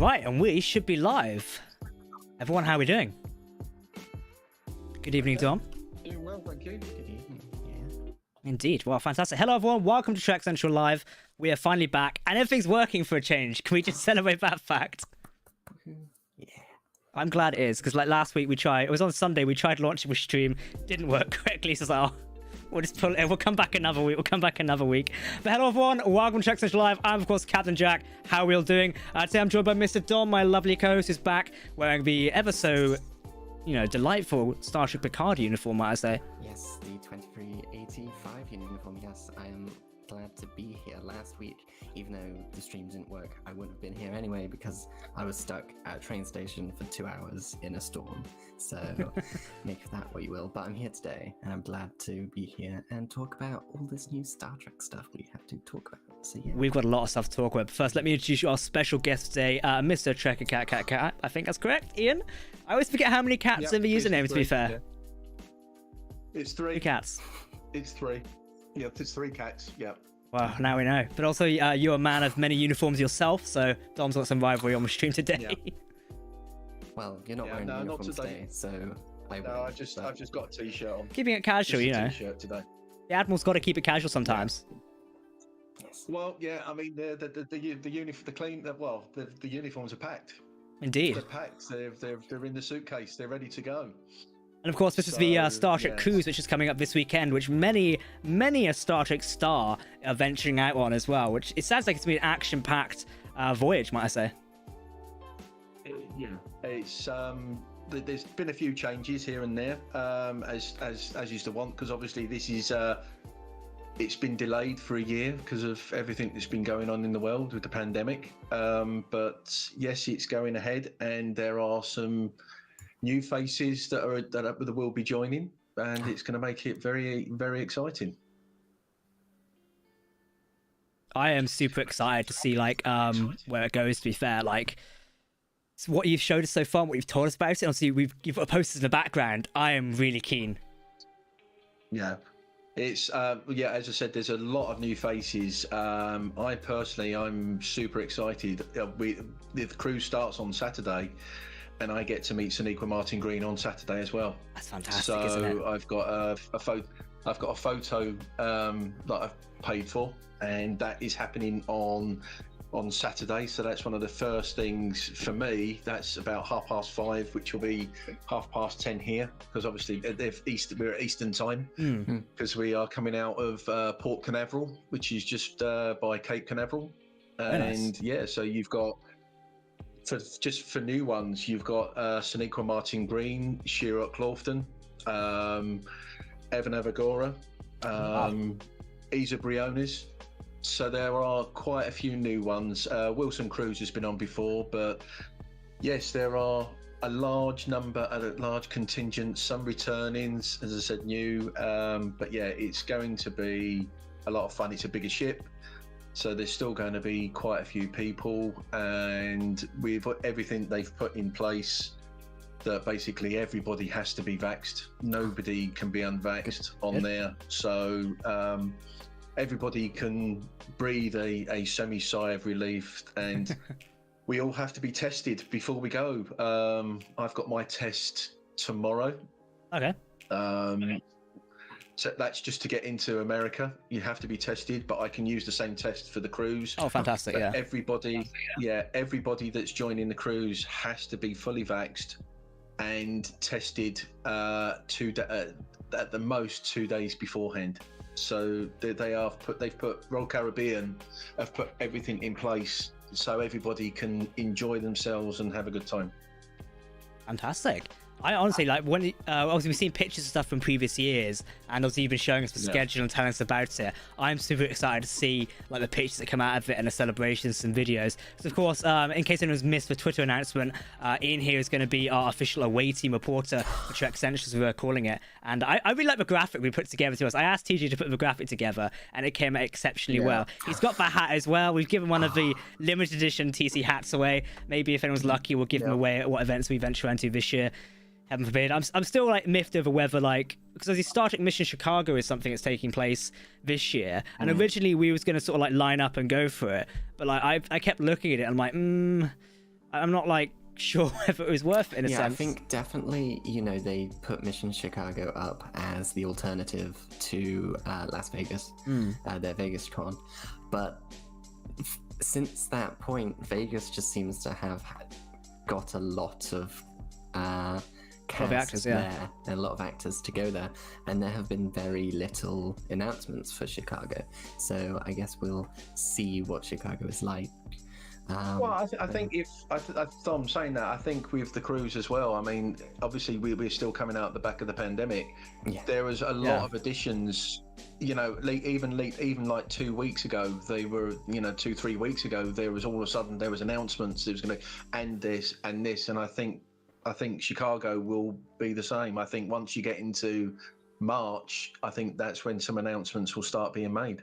Right, and we should be live. Everyone, how are we doing? Good evening, Dom. Doing well, thank you. Good evening. Yeah. Indeed. Well, fantastic. Hello, everyone. Welcome to Trek Central Live. We are finally back, and everything's working for a change. Can we just celebrate that fact? Yeah. I'm glad it is, because like last week we tried. It was on Sunday. We tried launching a stream. Didn't work correctly. So it's like, oh, we'll just pull it. We'll come back another week. But hello, everyone. Welcome to Trek Central Live. I'm, of course, Captain Jack. How are we all doing? Today I'm joined by Mr. Dom, my lovely co-host, who's back wearing the ever so, delightful Star Trek Picard uniform, might I say. Yes, the 2385 uniform. Yes, I am glad to be here. Last week, even though the stream didn't work, I wouldn't have been here anyway because I was stuck at a train station for 2 hours in a storm. So make of that what you will. But I'm here today, and I'm glad to be here and talk about all this new Star Trek stuff we have to talk about. So yeah, we've got a lot of stuff to talk about. But first, let me introduce you our special guest today, Mr. TrekCatCatCat. I think that's correct, Ian. I always forget how many cats in the username. To be fair, yeah. It's three. 3 cats. It's three. Yeah, it's 3 cats. Yeah. Well, now we know. But also, you're a man of many uniforms yourself, so Dom's got some rivalry on the stream today. Yeah. Well, you're not wearing a uniform today, so I've just got a t-shirt on. Keeping it casual, Just a t-shirt today. The Admiral's got to keep it casual sometimes. yes. Well, yeah. I mean, the uniforms are packed. Indeed. They're packed. They're in the suitcase. They're ready to go. And of course, this is the Star Trek yes. cruise, which is coming up this weekend, which many a Star Trek star are venturing out on as well. Which it sounds like it's been an action-packed voyage, might I say? Yeah. It's there's been a few changes here and there, as used to want, because obviously this is it's been delayed for a year because of everything that's been going on in the world with the pandemic. But yes, it's going ahead, and there are some new faces that will be joining, and it's going to make it very, very exciting. I am super excited to see where it goes. To be fair, what you've showed us so far, what you've told us about it. Obviously, you've got posters in the background. I am really keen. Yeah, it's as I said, there's a lot of new faces. I personally, I'm super excited. The cruise starts on Saturday, and I get to meet Sonequa Martin Green on Saturday as well. That's fantastic, so isn't it? I've got a photo that I've paid for, and that is happening on Saturday. So that's one of the first things for me. That's about 5:30, which will be 10:30 here, because obviously we're at Eastern time, because we are coming out of Port Canaveral, which is just by Cape Canaveral. And nice. So you've got, for new ones, you've got Sonequa Martin Green, Shira Clawson, Evan Avagora, Isa Briones. So there are quite a few new ones. Wilson Cruz has been on before, but yes, there are a large contingent, some returning, as I said, new. But yeah, it's going to be a lot of fun. It's a bigger ship, so there's still going to be quite a few people, and with everything they've put in place, that basically everybody has to be vaxxed. Nobody can be unvaxxed on there. So everybody can breathe a semi-sigh of relief, and we all have to be tested before we go. I've got my test tomorrow. Okay. So that's just to get into America. You have to be tested, but I can use the same test for the cruise. Oh, fantastic! But yeah. Everybody that's joining the cruise has to be fully vaxxed and tested at the most 2 days beforehand. So they've put Royal Caribbean have put everything in place so everybody can enjoy themselves and have a good time. Fantastic. I honestly when obviously we've seen pictures and stuff from previous years, and obviously you've been showing us the schedule and telling us about it. I'm super excited to see the pictures that come out of it and the celebrations and videos. So of course, in case anyone's missed the Twitter announcement, Ian here is going to be our official away team reporter for Trek Central, as we were calling it. And I really like the graphic we put together to us. I asked TJ to put the graphic together, and it came out exceptionally well. He's got that hat as well. We've given one of the limited edition TC hats away. Maybe if anyone's lucky, we'll give them away at what events we venture into this year. Heaven forbid. I'm still miffed over whether because the Star Trek Mission Chicago is something that's taking place this year, and originally we was going to sort of line up and go for it, but I kept looking at it and I'm like, I'm not like sure if it was worth it in a sense. I think definitely, they put Mission Chicago up as the alternative to Las Vegas, their Vegas Con. But since that point, Vegas just seems to have got a lot of cast actors, there, and a lot of actors to go there, and there have been very little announcements for Chicago. So I guess we'll see what Chicago is like. Well, I think I'm saying that, I think with the cruise as well, I mean, obviously we're still coming out the back of the pandemic. There was a lot of additions, even like 2 weeks ago, they were, 2-3 weeks ago, there was all of a sudden, there was announcements, there was going to, and this, and I think Chicago will be the same. I think once you get into March, I think that's when some announcements will start being made.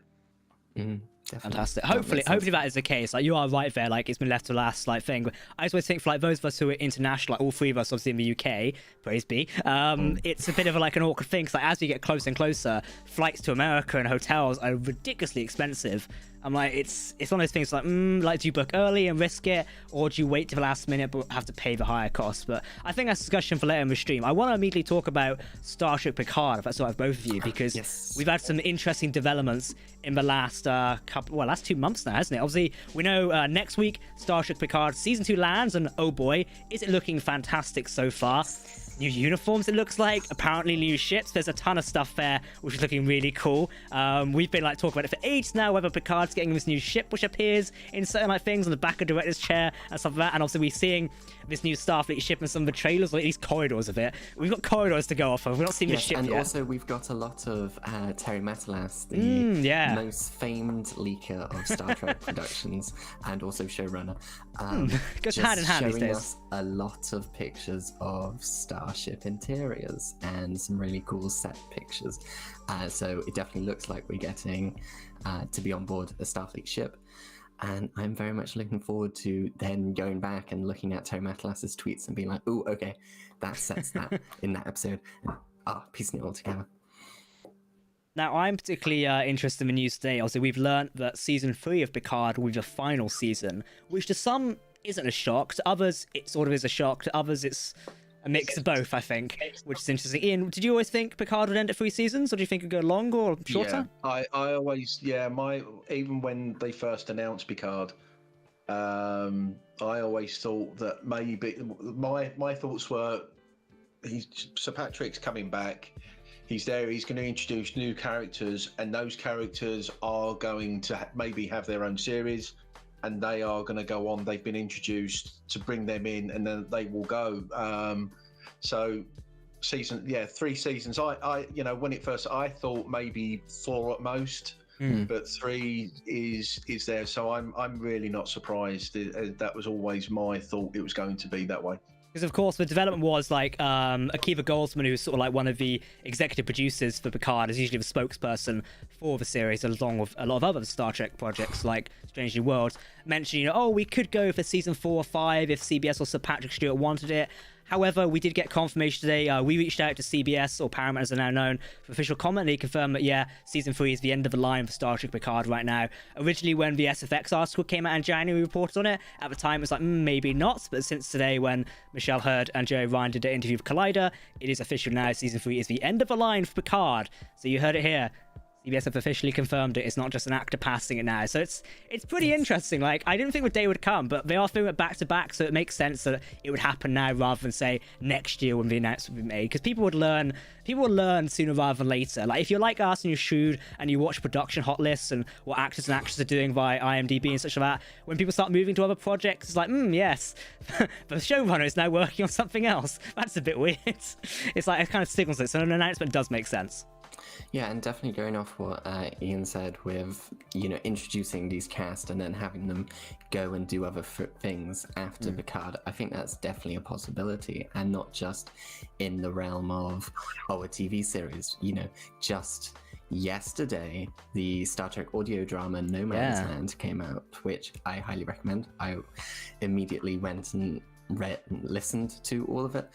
Fantastic. Hopefully that is the case. Like, you are right there. Like, it's been left to last, like, thing. But I just always think for like those of us who are international, like all three of us, obviously in the UK, praise be. It's a bit of like an awkward thing. Cause like as we get closer and closer, flights to America and hotels are ridiculously expensive. I'm like, it's one of those things like, do you book early and risk it, or do you wait to the last minute but have to pay the higher cost? But I think that's a discussion for later in the stream. I want to immediately talk about Starship Picard, if that's all right with both of you, because we've had some interesting developments in the last last 2 months now, hasn't it? Obviously, we know next week Starship Picard season 2 lands, and oh boy, is it looking fantastic so far. New uniforms, it looks like, apparently new ships. There's a ton of stuff there which is looking really cool. We've been like talking about it for ages now, whether Picard's getting this new ship which appears in certain like things on the back of director's chair and stuff like that, and also we're seeing this new Starfleet ship in some of the trailers, or at least corridors of it. We've got corridors to go off of. We're not seeing the ship and yet. Also we've got a lot of Terry Matalas, the most famed leaker of Star Trek productions and also showrunner. Goes hand in hand these days. Us a lot of pictures of Starship interiors and some really cool set pictures. So it definitely looks like we're getting to be on board a Starfleet ship. And I'm very much looking forward to then going back and looking at Terry Matalas's tweets and being like, oh, okay, that sets that in that episode. Piecing it all together. Now, I'm particularly interested in the news today. Also, we've learned that season 3 of Picard will be the final season, which to some isn't a shock. To others, it sort of is a shock. To others, it's a mix of both, I think, which is interesting. Ian, did you always think Picard would end at 3 seasons, or do you think it would go longer or shorter? Yeah, I always, even when they first announced Picard, I always thought that maybe, my thoughts were, Sir Patrick's coming back, he's there, he's going to introduce new characters, and those characters are going to maybe have their own series, and they are going to go on. They've been introduced to bring them in, and then they will go. So 3 seasons. I when it first, I thought maybe 4 at most, but 3 is there. So I'm really not surprised. That was always my thought. It was going to be that way. Because, of course, the development was like Akiva Goldsman, who's sort of like one of the executive producers for Picard, is usually the spokesperson for the series, along with a lot of other Star Trek projects like Strange New Worlds, mentioning, we could go for season 4 or 5 if CBS or Sir Patrick Stewart wanted it. However, we did get confirmation today. We reached out to CBS, or Paramount as they're now known, for official comment. They confirmed that, season 3 is the end of the line for Star Trek Picard right now. Originally, when the SFX article came out in January, we reported on it. At the time, it was like, maybe not. But since today, when Michelle Hurd and Jerry Ryan did an interview with Collider, it is official now. Season 3 is the end of the line for Picard. So you heard it here. CBS have officially confirmed it. It's not just an actor passing it now. So it's pretty interesting. Like, I didn't think the day would come, but they are filming it back to back, so it makes sense that it would happen now rather than say next year when the announcement would be made. Because people will learn sooner rather than later. Like, if you're like us and you're shrewd and you watch production hot lists and what actors and actresses are doing via IMDb and such like that, when people start moving to other projects, it's like, yes, the showrunner is now working on something else. That's a bit weird. It's like, it kind of signals it. So an announcement does make sense. Yeah, and definitely going off what Ian said with, introducing these cast and then having them go and do other things after Picard, I think that's definitely a possibility, and not just in the realm of, a TV series. Just yesterday, the Star Trek audio drama No Man's Land came out, which I highly recommend. I immediately went and listened to all of it.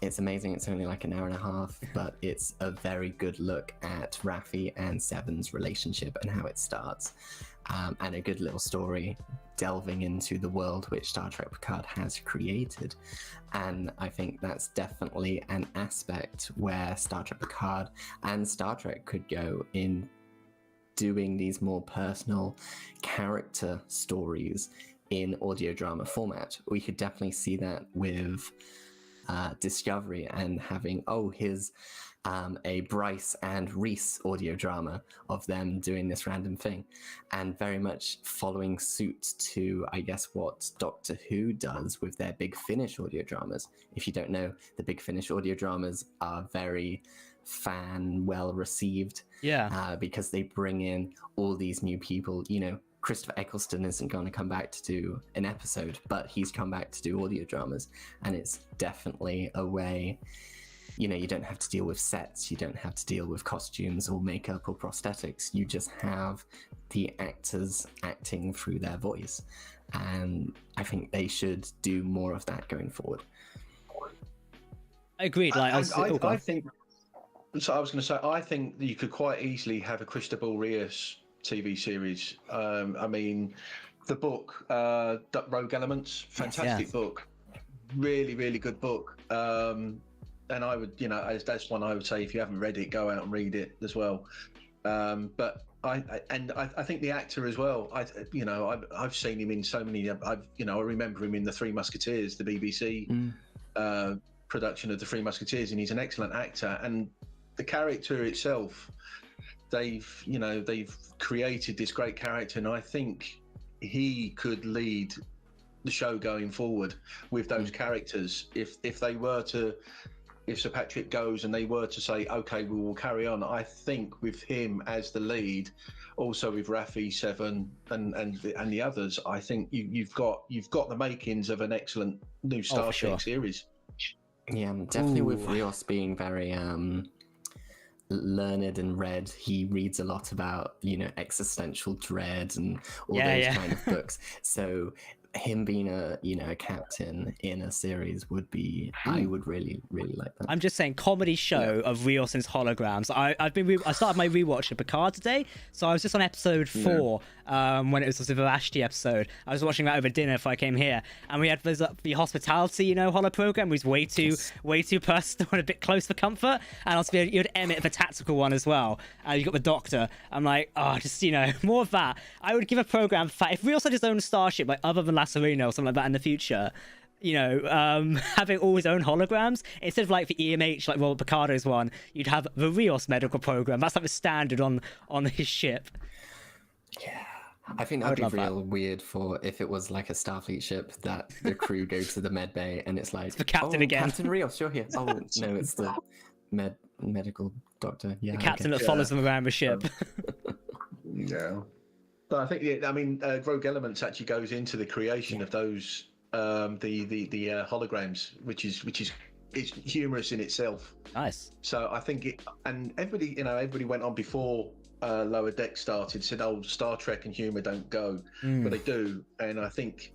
It's amazing. It's only like an hour and a half, but it's a very good look at Raffi and Seven's relationship and how it starts. and a good little story delving into the world which Star Trek Picard has created. And I think that's definitely an aspect where Star Trek Picard and Star Trek could go in doing these more personal character stories in audio drama format. We could definitely see that with Discovery and having, here's a Bryce and Reese audio drama of them doing this random thing, and very much following suit to, I guess, what Doctor Who does with their Big Finish audio dramas. If you don't know, the Big Finish audio dramas are very well received, because they bring in all these new people. You know, Christopher Eccleston isn't going to come back to do an episode, but he's come back to do audio dramas, and it's definitely a way. You know, you don't have to deal with sets, you don't have to deal with costumes or makeup or prosthetics. You just have the actors acting through their voice. And I think they should do more of that going forward. Agreed. Like, I think, so I was going to say, I think you could quite easily have a Cristobal Rios TV series. I mean, the book, Rogue Elements, fantastic book. Really, really good book. And I would, that's one I would say, if you haven't read it, go out and read it as well. But I think the actor as well. I've seen him in so many. I remember him in The Three Musketeers, the BBC production of The Three Musketeers, and he's an excellent actor. And the character itself, they've created this great character, and I think he could lead the show going forward with those characters. If Sir Patrick goes and they were to say, okay, we will carry on, I think with him as the lead, also with Raffi, Seven, and the others, I think you've got the makings of an excellent new Star Trek series. Yeah, definitely. With Rios being very learned and read, he reads a lot about existential dread and all those kind of books. So him being a captain in a series would be, I would really, really like that. I'm just saying, comedy show of Rios and his holograms. I started my rewatch of Picard today, so I was just on episode 4 when it was the Vashti episode. I was watching that over dinner if I came here, and we had the hospitality holo program was way too personal and a bit close for comfort, and also you had Emmett, the tactical one as well, and you got the Doctor. I'm like, just more of that. I would give a program if Rios had his own starship, like other than Lacerino or something like that in the future, having all his own holograms instead of like the EMH, like Robert Picardo's one, you'd have the Rios medical program. That's like the standard on his ship. Yeah, I think that'd be real weird if it was like a Starfleet ship that the crew go to the med bay and it's like, it's the captain again. Captain Rios, you're here. Oh no, it's the medical doctor. Yeah, the captain that follows them around the ship. Yeah. But I think, Rogue Elements actually goes into the creation of those, the holograms, which is it's humorous in itself. Nice. So I think and everybody went on before Lower Deck started, said, Star Trek and humor don't go, but they do. And I think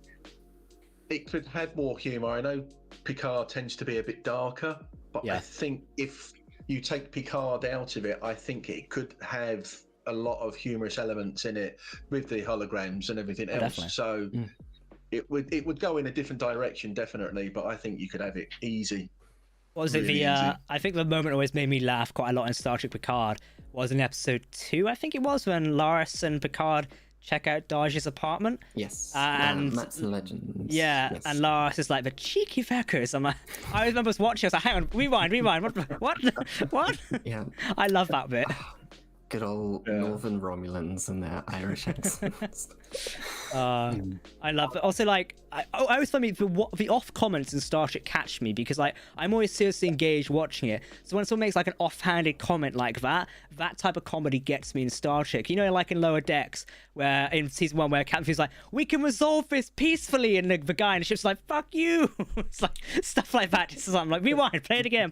it could have more humor. I know Picard tends to be a bit darker, but I think if you take Picard out of it, I think it could have a lot of humorous elements in it with the holograms and everything else. Definitely. So it would go in a different direction, definitely, but I think you could have it easy. What was it? I think the moment always made me laugh quite a lot in Star Trek Picard was in episode 2, I think it was, when Laris and Picard check out Daj's apartment. Yes. And Matt's Legends. Yeah, yes. and Laris is like, the cheeky fuckers. I remember watching, I was like, hang on, rewind. What? Yeah. I love that bit. Good old Northern Romulans and their Irish accents. I love it. Also, like, I always find the off comments in Star Trek catch me, because like I'm always seriously engaged watching it. So when someone makes like an offhanded comment like that type of comedy gets me in Star Trek. Like in Lower Decks, where in season 1, where Captain is like, we can resolve this peacefully, and the guy in the ship's like, fuck you. It's like stuff like that. Just I'm like, rewind, play it again.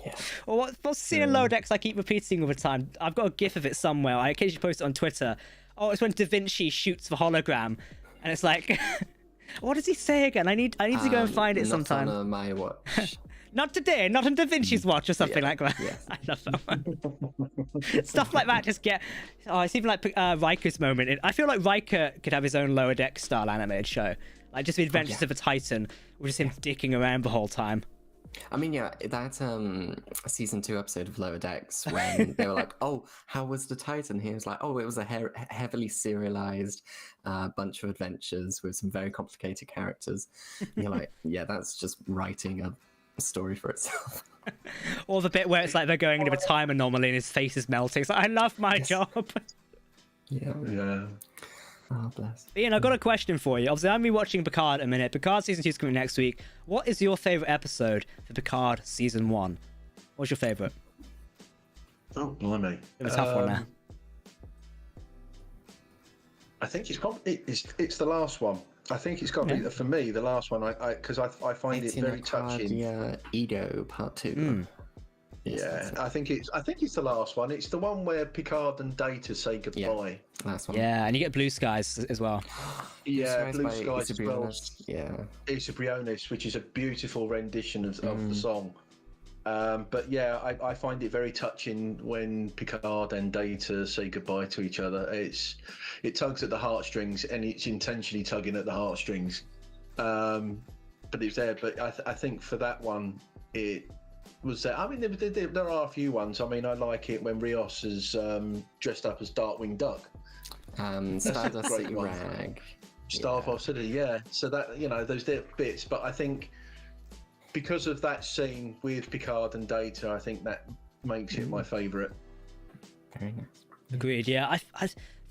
Yeah. Well, what's the scene in Lower Decks I keep repeating all the time? I've got a gif of it somewhere. I occasionally post it on Twitter. It's when Da Vinci shoots the hologram, and it's like What does he say again? I need to go and find it sometime. Not on my watch. Not today, not on Da Vinci's watch or something like that. Yes. I love that one. Stuff like that just get... Oh, it's even like Riker's moment. I feel like Riker could have his own Lower Deck style animated show. Like just the Adventures of a Titan, with just him dicking around the whole time. I mean, yeah, that season 2 episode of Lower Decks when they were like, "Oh, how was the Titan?" He was like, "Oh, it was a heavily serialized bunch of adventures with some very complicated characters." And you're like, "Yeah, that's just writing a story for itself." Or the bit where it's like they're going into a time anomaly and his face is melting. It's like, I love my job. Yeah. Yeah. Oh, bless. Ian, I've got a question for you. Obviously, I'm watching Picard in a minute. Picard season 2 is coming next week. What is your favorite episode for Picard season 1? What's your favorite? Oh, blimey. It's a tough one now. I think it's the last one. I think it's got to be, for me, the last one. Because I find it very touching. Yeah, Edo Part 2. Yeah, I think it's the last one. It's the one where Picard and Data say goodbye. Yeah, last one. Yeah, and you get Blue Skies as well. Yeah, Blue Skies as well. Yeah, Isa Briones, which is a beautiful rendition of the song. But yeah, I find it very touching when Picard and Data say goodbye to each other. It tugs at the heartstrings, and it's intentionally tugging at the heartstrings. But it's there. But I think for that one, it was there. I mean, there are a few ones. I mean, I like it when Rios is dressed up as Darkwing Duck. Stardust City Rag. Starfall City, yeah. So that, those bits. But I think because of that scene with Picard and Data, I think that makes it my favourite. Very nice. Agreed. Yeah.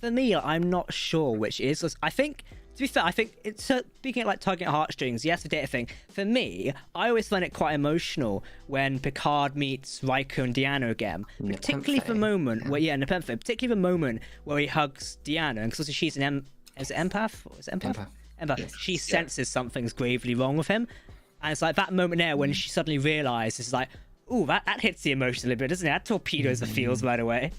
For me, I'm not sure which is. I think, to be fair, I think it's speaking of like tugging at heartstrings. Yes, the Data thing. For me, I always find it quite emotional when Picard meets Riker and Deanna again, particularly for the moment where particularly the moment where he hugs Deanna, and because she's an empath. Is it empath? Empath. Yes. She senses something's gravely wrong with him, and it's like that moment there when she suddenly realizes, like, ooh, that hits the emotion a little bit, doesn't it? That torpedoes the feels right away.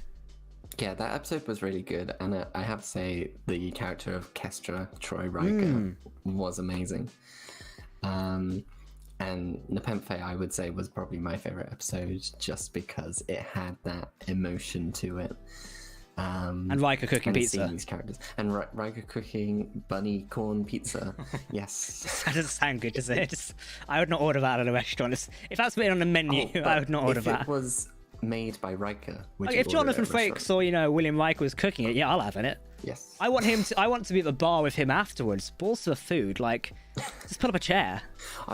Yeah, that episode was really good, and I have to say the character of Kestra, Troy Riker, was amazing. And Nepenthe, I would say, was probably my favorite episode just because it had that emotion to it. And Riker cooking pizza. These characters. And Riker cooking bunny corn pizza. Yes. That doesn't sound good, does it? I would not order that at a restaurant. If that's written on the menu, I would not order that. If it was made by Riker, if Jonathan Frakes or William Riker was cooking it, I'll have it. Yes. I want to be at the bar with him afterwards. Balls to the food, like just put up a chair.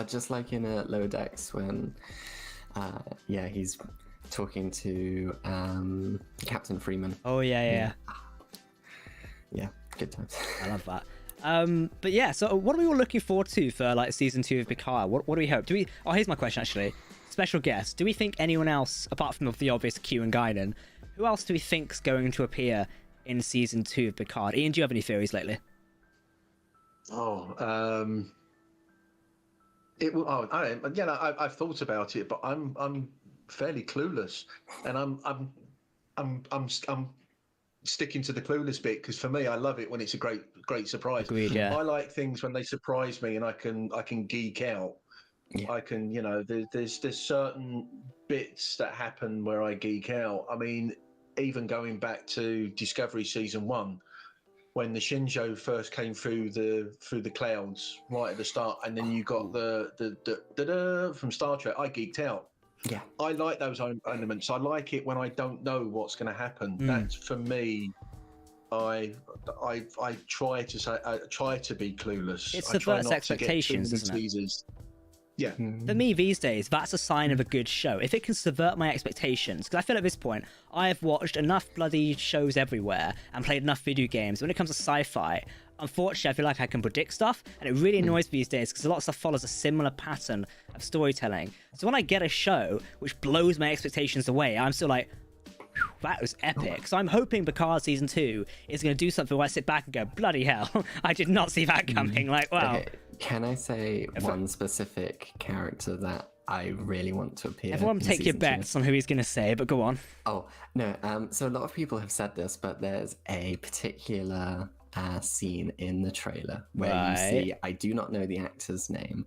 Just like in Lower Decks when he's talking to Captain Freeman. Oh yeah. Yeah, good times. I love that. But yeah, so what are we all looking forward to for like season 2 of Picard? What do we hope? Here's my question actually. Special guest. Do we think anyone else, apart from the obvious Q and Guinan, who else do we think is going to appear in season 2 of Picard? Ian, do you have any theories lately? I've thought about it, but I'm fairly clueless, and I'm sticking to the clueless bit because for me, I love it when it's a great surprise. Agreed, yeah. I like things when they surprise me and I can geek out. Yeah. I can, there's certain bits that happen where I geek out. I mean, even going back to Discovery season 1, when the Shinjo first came through the clouds right at the start, and then you got the from Star Trek, I geeked out. Yeah, I like those elements. I like it when I don't know what's going to happen. That's for me. I try to be clueless. It subverts expectations, isn't it? Yeah. For me these days, that's a sign of a good show. If it can subvert my expectations, because I feel at this point, I have watched enough bloody shows everywhere and played enough video games. When it comes to sci-fi, unfortunately, I feel like I can predict stuff, and it really annoys me these days because a lot of stuff follows a similar pattern of storytelling. So when I get a show which blows my expectations away, I'm still like, that was epic. So I'm hoping Picard season 2 is going to do something where I sit back and go, bloody hell, I did not see that coming. Like, wow. Okay. Can I say one specific character that I really want to appear? Everyone take your bets on who he's going to say, but go on. Oh, no. So a lot of people have said this, but there's a particular scene in the trailer where you see, I do not know the actor's name,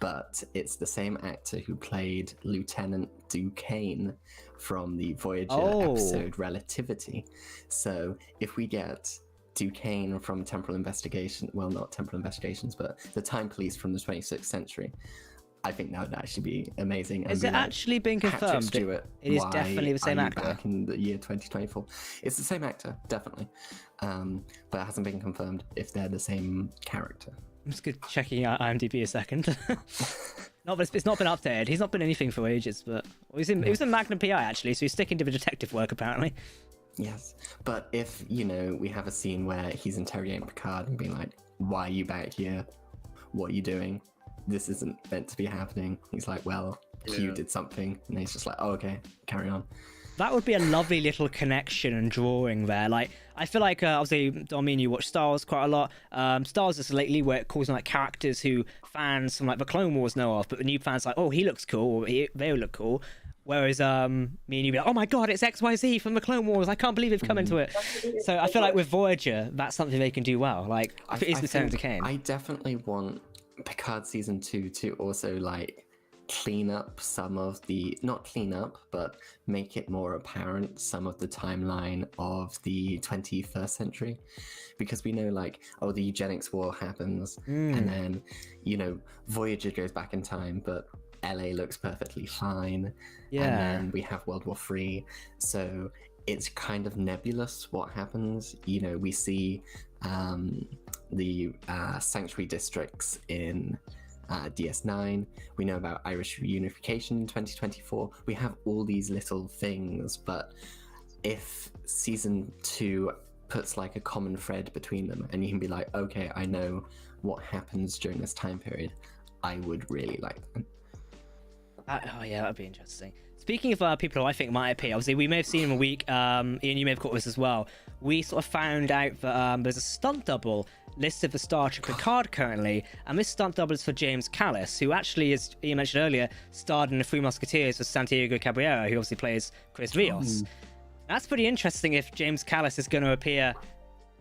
but it's the same actor who played Lieutenant Duquesne from the Voyager episode Relativity. So if we get Duquesne from Temporal Investigation, well, not Temporal Investigations, but the Time Police from the 26th century, I think that would actually be amazing. Is it actually been confirmed? Stewart, it is definitely the same actor. Back in the year 2024. It's the same actor, definitely. But it hasn't been confirmed if they're the same character. I'm just checking out IMDb a second. No, but it's not been updated. He's not been anything for ages, but he was in Magnum PI actually, so he's sticking to the detective work apparently. Yes, but if, we have a scene where he's interrogating Picard and being like, why are you back here? What are you doing? This isn't meant to be happening. He's like, well, Q did something. And he's just like, oh, okay, carry on. That would be a lovely little connection and drawing there. Like, I feel like, obviously, Dom, me and you watch Star Wars quite a lot. Star Wars is lately where it calls on like characters who fans from like the Clone Wars know of, but the new fans are like, oh, he looks cool, or they look cool. Whereas me and you be like, oh my god, it's XYZ from the Clone Wars. I can't believe they've come into it. So I feel like with Voyager, that's something they can do well. Like, if it is Lieutenant Duquesne. I definitely want Picard season 2 to also like clean up some of the, not clean up, but make it more apparent some of the timeline of the 21st century, because we know like, oh, the eugenics war happens and then Voyager goes back in time, but LA looks perfectly fine, and then we have World War III, so it's kind of nebulous what happens. We see the sanctuary districts in DS9. We know about Irish reunification in 2024. We have all these little things, but if season 2 puts like a common thread between them, and you can be like, okay, I know what happens during this time period, I would really like them. Oh yeah, that'd be interesting. Speaking of people who I think might appear, obviously we may have seen him a week. Ian, you may have caught this as well. We sort of found out that there's a stunt double listed for Star Trek Picard currently, and this stunt double is for James Callis, who actually, as Ian mentioned earlier, starred in The Three Musketeers with Santiago Cabrera, who obviously plays Chris Rios. That's pretty interesting if James Callis is going to appear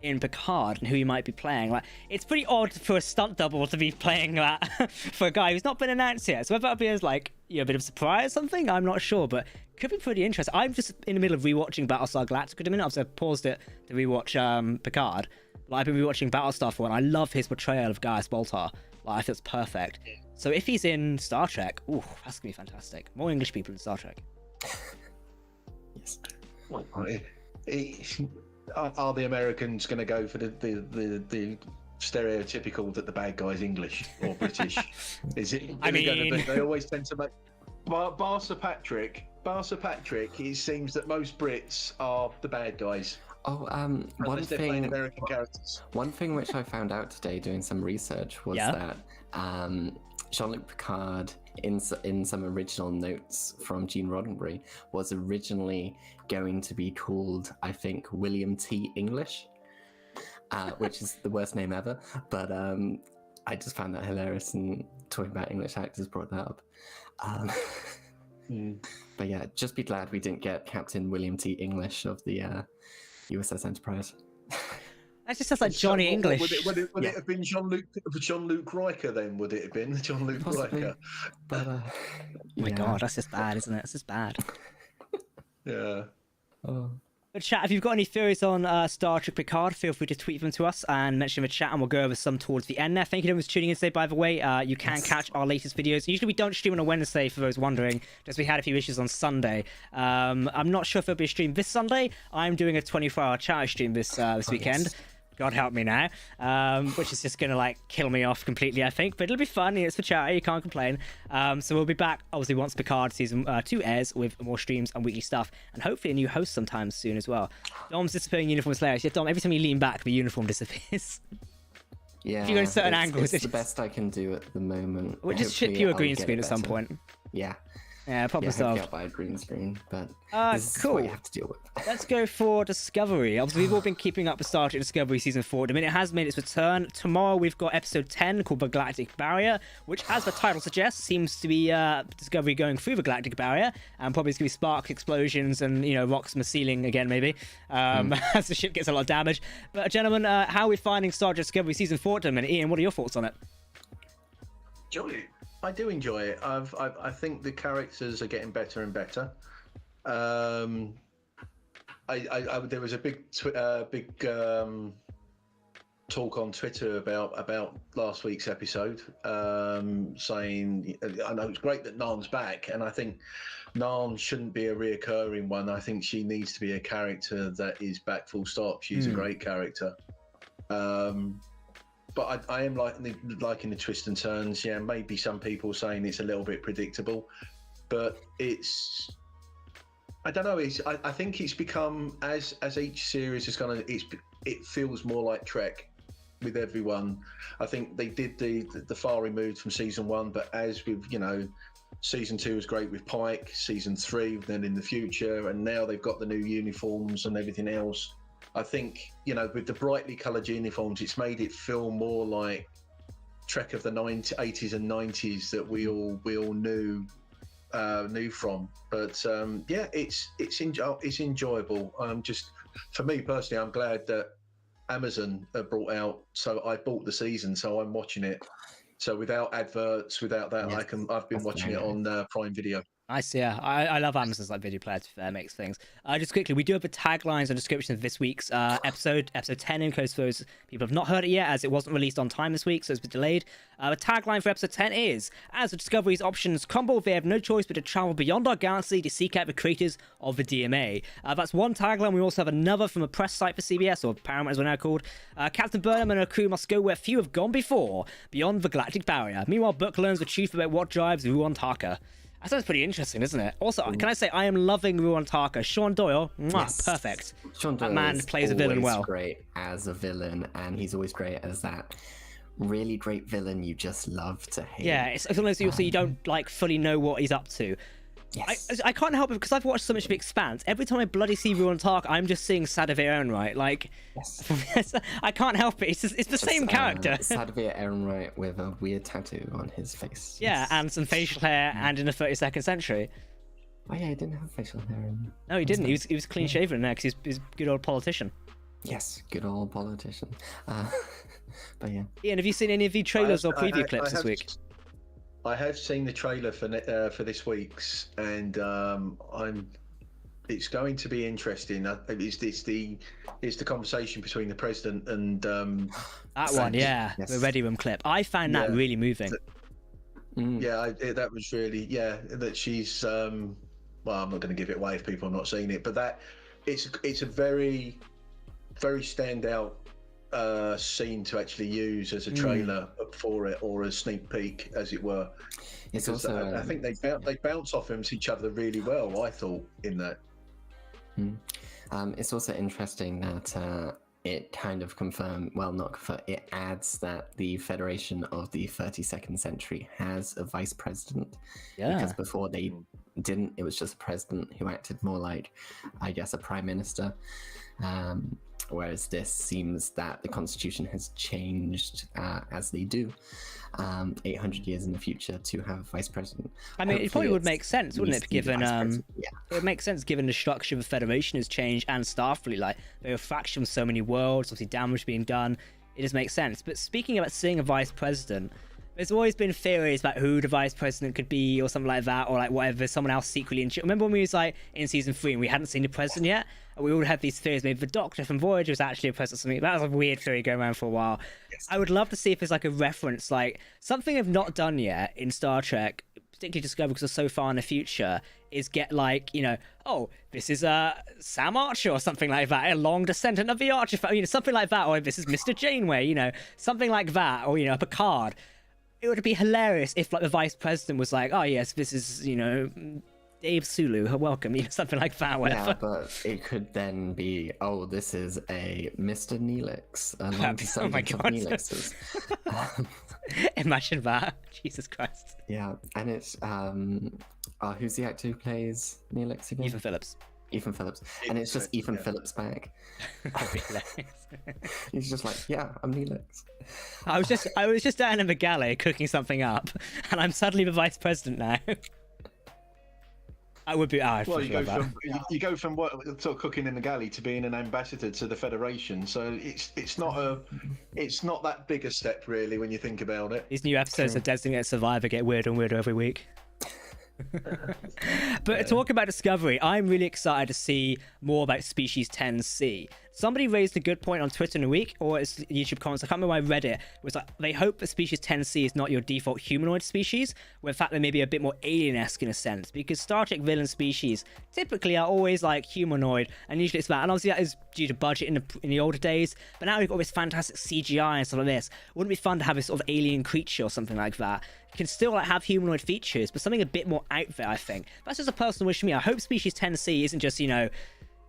in Picard and who he might be playing. Like, it's pretty odd for a stunt double to be playing that for a guy who's not been announced yet. So whether that be as like a bit of a surprise or something, I'm not sure, but could be pretty interesting. I'm just in the middle of rewatching Battlestar Galactica at the minute. I've paused it to rewatch Picard. Like, I've been rewatching Battlestar for one. I love his portrayal of Gaius Baltar. Like, I think it's perfect. So if he's in Star Trek, ooh, that's gonna be fantastic. More English people in Star Trek. Yes. Are the Americans going to go for the stereotypical that the bad guy's English or British? Is it? I mean, going to be, they always tend to make. Bar Sir Patrick. It seems that most Brits are the bad guys. Oh, one thing. American characters. One thing which I found out today doing some research was that Jean-Luc Picard, in some original notes from Gene Roddenberry, was originally going to be called, I think, William T. English, which is the worst name ever. But I just found that hilarious, and talking about English actors brought that up. But yeah, just be glad we didn't get Captain William T. English of the USS Enterprise. That just sounds like Johnny English. Would it have been Jean-Luc Riker then? Would it have been Jean-Luc Riker? But, oh my god, that's just bad, isn't it? That's just bad. Yeah. Oh. But chat, if you've got any theories on Star Trek Picard, feel free to tweet them to us and mention them in the chat, and we'll go over some towards the end there. Thank you everyone for tuning in today, by the way. You can catch our latest videos. Usually we don't stream on a Wednesday, for those wondering, just we had a few issues on Sunday. I'm not sure if there'll be a stream this Sunday. I'm doing a 24-hour charity stream this weekend. Yes. God help me now, which is just gonna like kill me off completely, I think, but it'll be fun. It's for charity, you can't complain. So we'll be back obviously once Picard season 2 airs, with more streams and weekly stuff, and hopefully a new host sometime soon as well. Dom's disappearing uniform hilarious. Yeah, Dom, every time you lean back the uniform disappears. Yeah, if you go in certain angles, it's the best I can do at the moment. We'll just ship you a green screen at some point. Yeah, Yeah, proper Hopefully stuff. I'll buy a green screen, but this is Cool. what you have to deal with. Let's go for Discovery. Obviously, we've all been keeping up with Star Trek Discovery Season 4. I mean, it has made its return. Tomorrow, we've got Episode 10 called The Galactic Barrier, which, as the title suggests, seems to be Discovery going through the Galactic Barrier, and probably it's going to be sparks, explosions, and, rocks from the ceiling again, maybe, as the ship gets a lot of damage. But, gentlemen, how are we finding Star Trek Discovery Season 4 at the minute? Ian, what are your thoughts on it? Enjoy it. I do enjoy it. I think the characters are getting better and better. There was a big talk on Twitter about last week's episode, saying I know it's great that Nan's back, and I think Nan shouldn't be a reoccurring one. I think she needs to be a character that is back full stop. She's a great character. But I am liking the twists and turns. Yeah, maybe some people saying it's a little bit predictable, but I don't know. I think it's become as each series has gone. It feels more like Trek with everyone. I think they did the far removed from season 1, but as with season 2 was great with Pike, season 3 then in the future, and now they've got the new uniforms and everything else. I think, with the brightly coloured uniforms, it's made it feel more like Trek of the 80s and 90s that we all knew from. But yeah, it's enjoyable. Just for me personally, I'm glad that Amazon brought out. So I bought the season, so I'm watching it. So without adverts, without that, Yes, I've been watching it on Prime Video. Nice, yeah. I love Amazon's video player, to be fair, makes things. Just quickly, we do have the taglines and descriptions of this week's episode 10 in case those people have not heard it yet, as it wasn't released on time this week, so it's been delayed. The tagline for episode 10 is, as the Discovery's options crumble, they have no choice but to travel beyond our galaxy to seek out the creators of the DMA. That's one tagline. We also have another from a press site for CBS, or Paramount as we're now called. Captain Burnham and her crew must go where few have gone before, beyond the Galactic Barrier. Meanwhile, Book learns the truth about what drives Ruon Taka. That sounds pretty interesting, isn't it? Also, can I say I am loving Ruon Taka. Sean Doyle, Yes. perfect. Sean Doyle that man plays a villain well. Great as a villain, and he's always great as that really great villain you just love to hate. Yeah, it's sometimes you don't fully know what he's up to. Yes. I can't help it because I've watched so much of Expanse. Every time I bloody see Ruon Taka, I'm just seeing Sadavir Ehrenreich. Yes. I can't help it. It's the same character. Sadavir Ehrenreich with a weird tattoo on his face. Yeah, Yes. and some facial hair, and in the 32nd century. Oh yeah, he didn't have facial hair. No, he didn't. He was clean shaven in there because he's a good old politician. Yes, good old politician. But yeah. Ian, have you seen any of the trailers or preview clips this week? I have seen the trailer for this week's, and it's going to be interesting. It's the conversation between the president and that one, yeah, yes. the Ready Room clip. I found that really moving. Yeah, that was really that she's well, I'm not going to give it away if people have not seen it, but that it's a very standout scene to actually use as a trailer for it, or a sneak peek, as it were. It's because also I think they bounce off each other really well, I thought, in that. It's also interesting that it kind of it adds that the Federation of the 32nd Century has a vice president. Yeah. Because before they didn't, it was just a president who acted more like, I guess, a prime minister. Whereas this seems that the constitution has changed, as they do, 800 years in the future, to have a vice president. I mean, it probably would make sense, wouldn't it? Given it would make sense given the structure of the Federation has changed, and Starfleet, there are factions, so many worlds, obviously damage being done. It just makes sense. But speaking about seeing a vice president, there's always been theories about who the vice president could be, or something like that, or whatever, someone else secretly. Remember when we was in season 3 and we hadn't seen the president yet? And we all had these theories. Maybe the Doctor from Voyager was actually a president or something. That was a weird theory going around for a while. Yes. I would love to see if there's a reference, something I've not done yet in Star Trek, particularly Discovery because they're so far in the future, is get oh, this is Sam Archer or something like that, a long descendant of the Archer family, something like that, or this is Mr. Janeway, something like that, or Picard. It would be hilarious if the vice president was oh yes, this is Dave Sulu, welcome, something like that, whatever. Yeah, but it could then be, oh, this is a Mr. Neelix, a long descendant of Neelix's. Imagine that. Jesus Christ. Yeah, and it's who's the actor who plays Neelix again? Ethan Phillips. Ethan Phillips, and it's just Ethan Phillips back. He's just like, yeah, I'm Neelix. I was just down in the galley cooking something up, and I'm suddenly the vice president now. I would be. Well, you go from what sort of cooking in the galley to being an ambassador to the Federation. So it's not that big a step really when you think about it. These new episodes of Designated Survivor get weirder and weirder every week. But talking about Discovery, I'm really excited to see more about Species 10C. Somebody raised a good point on Twitter in a week, or it's YouTube comments, I can't remember where I read it. It was like, they hope that Species 10C is not your default humanoid species, where in fact they may be a bit more alien-esque in a sense, because Star Trek villain species typically are always like humanoid, and usually it's that, and obviously that is due to budget in the older days, but now we've got this fantastic CGI and stuff like this. Wouldn't it be fun to have this sort of alien creature or something like that? It can still like have humanoid features, but something a bit more out there, I think. That's just a personal wish for me. I hope Species 10C isn't just,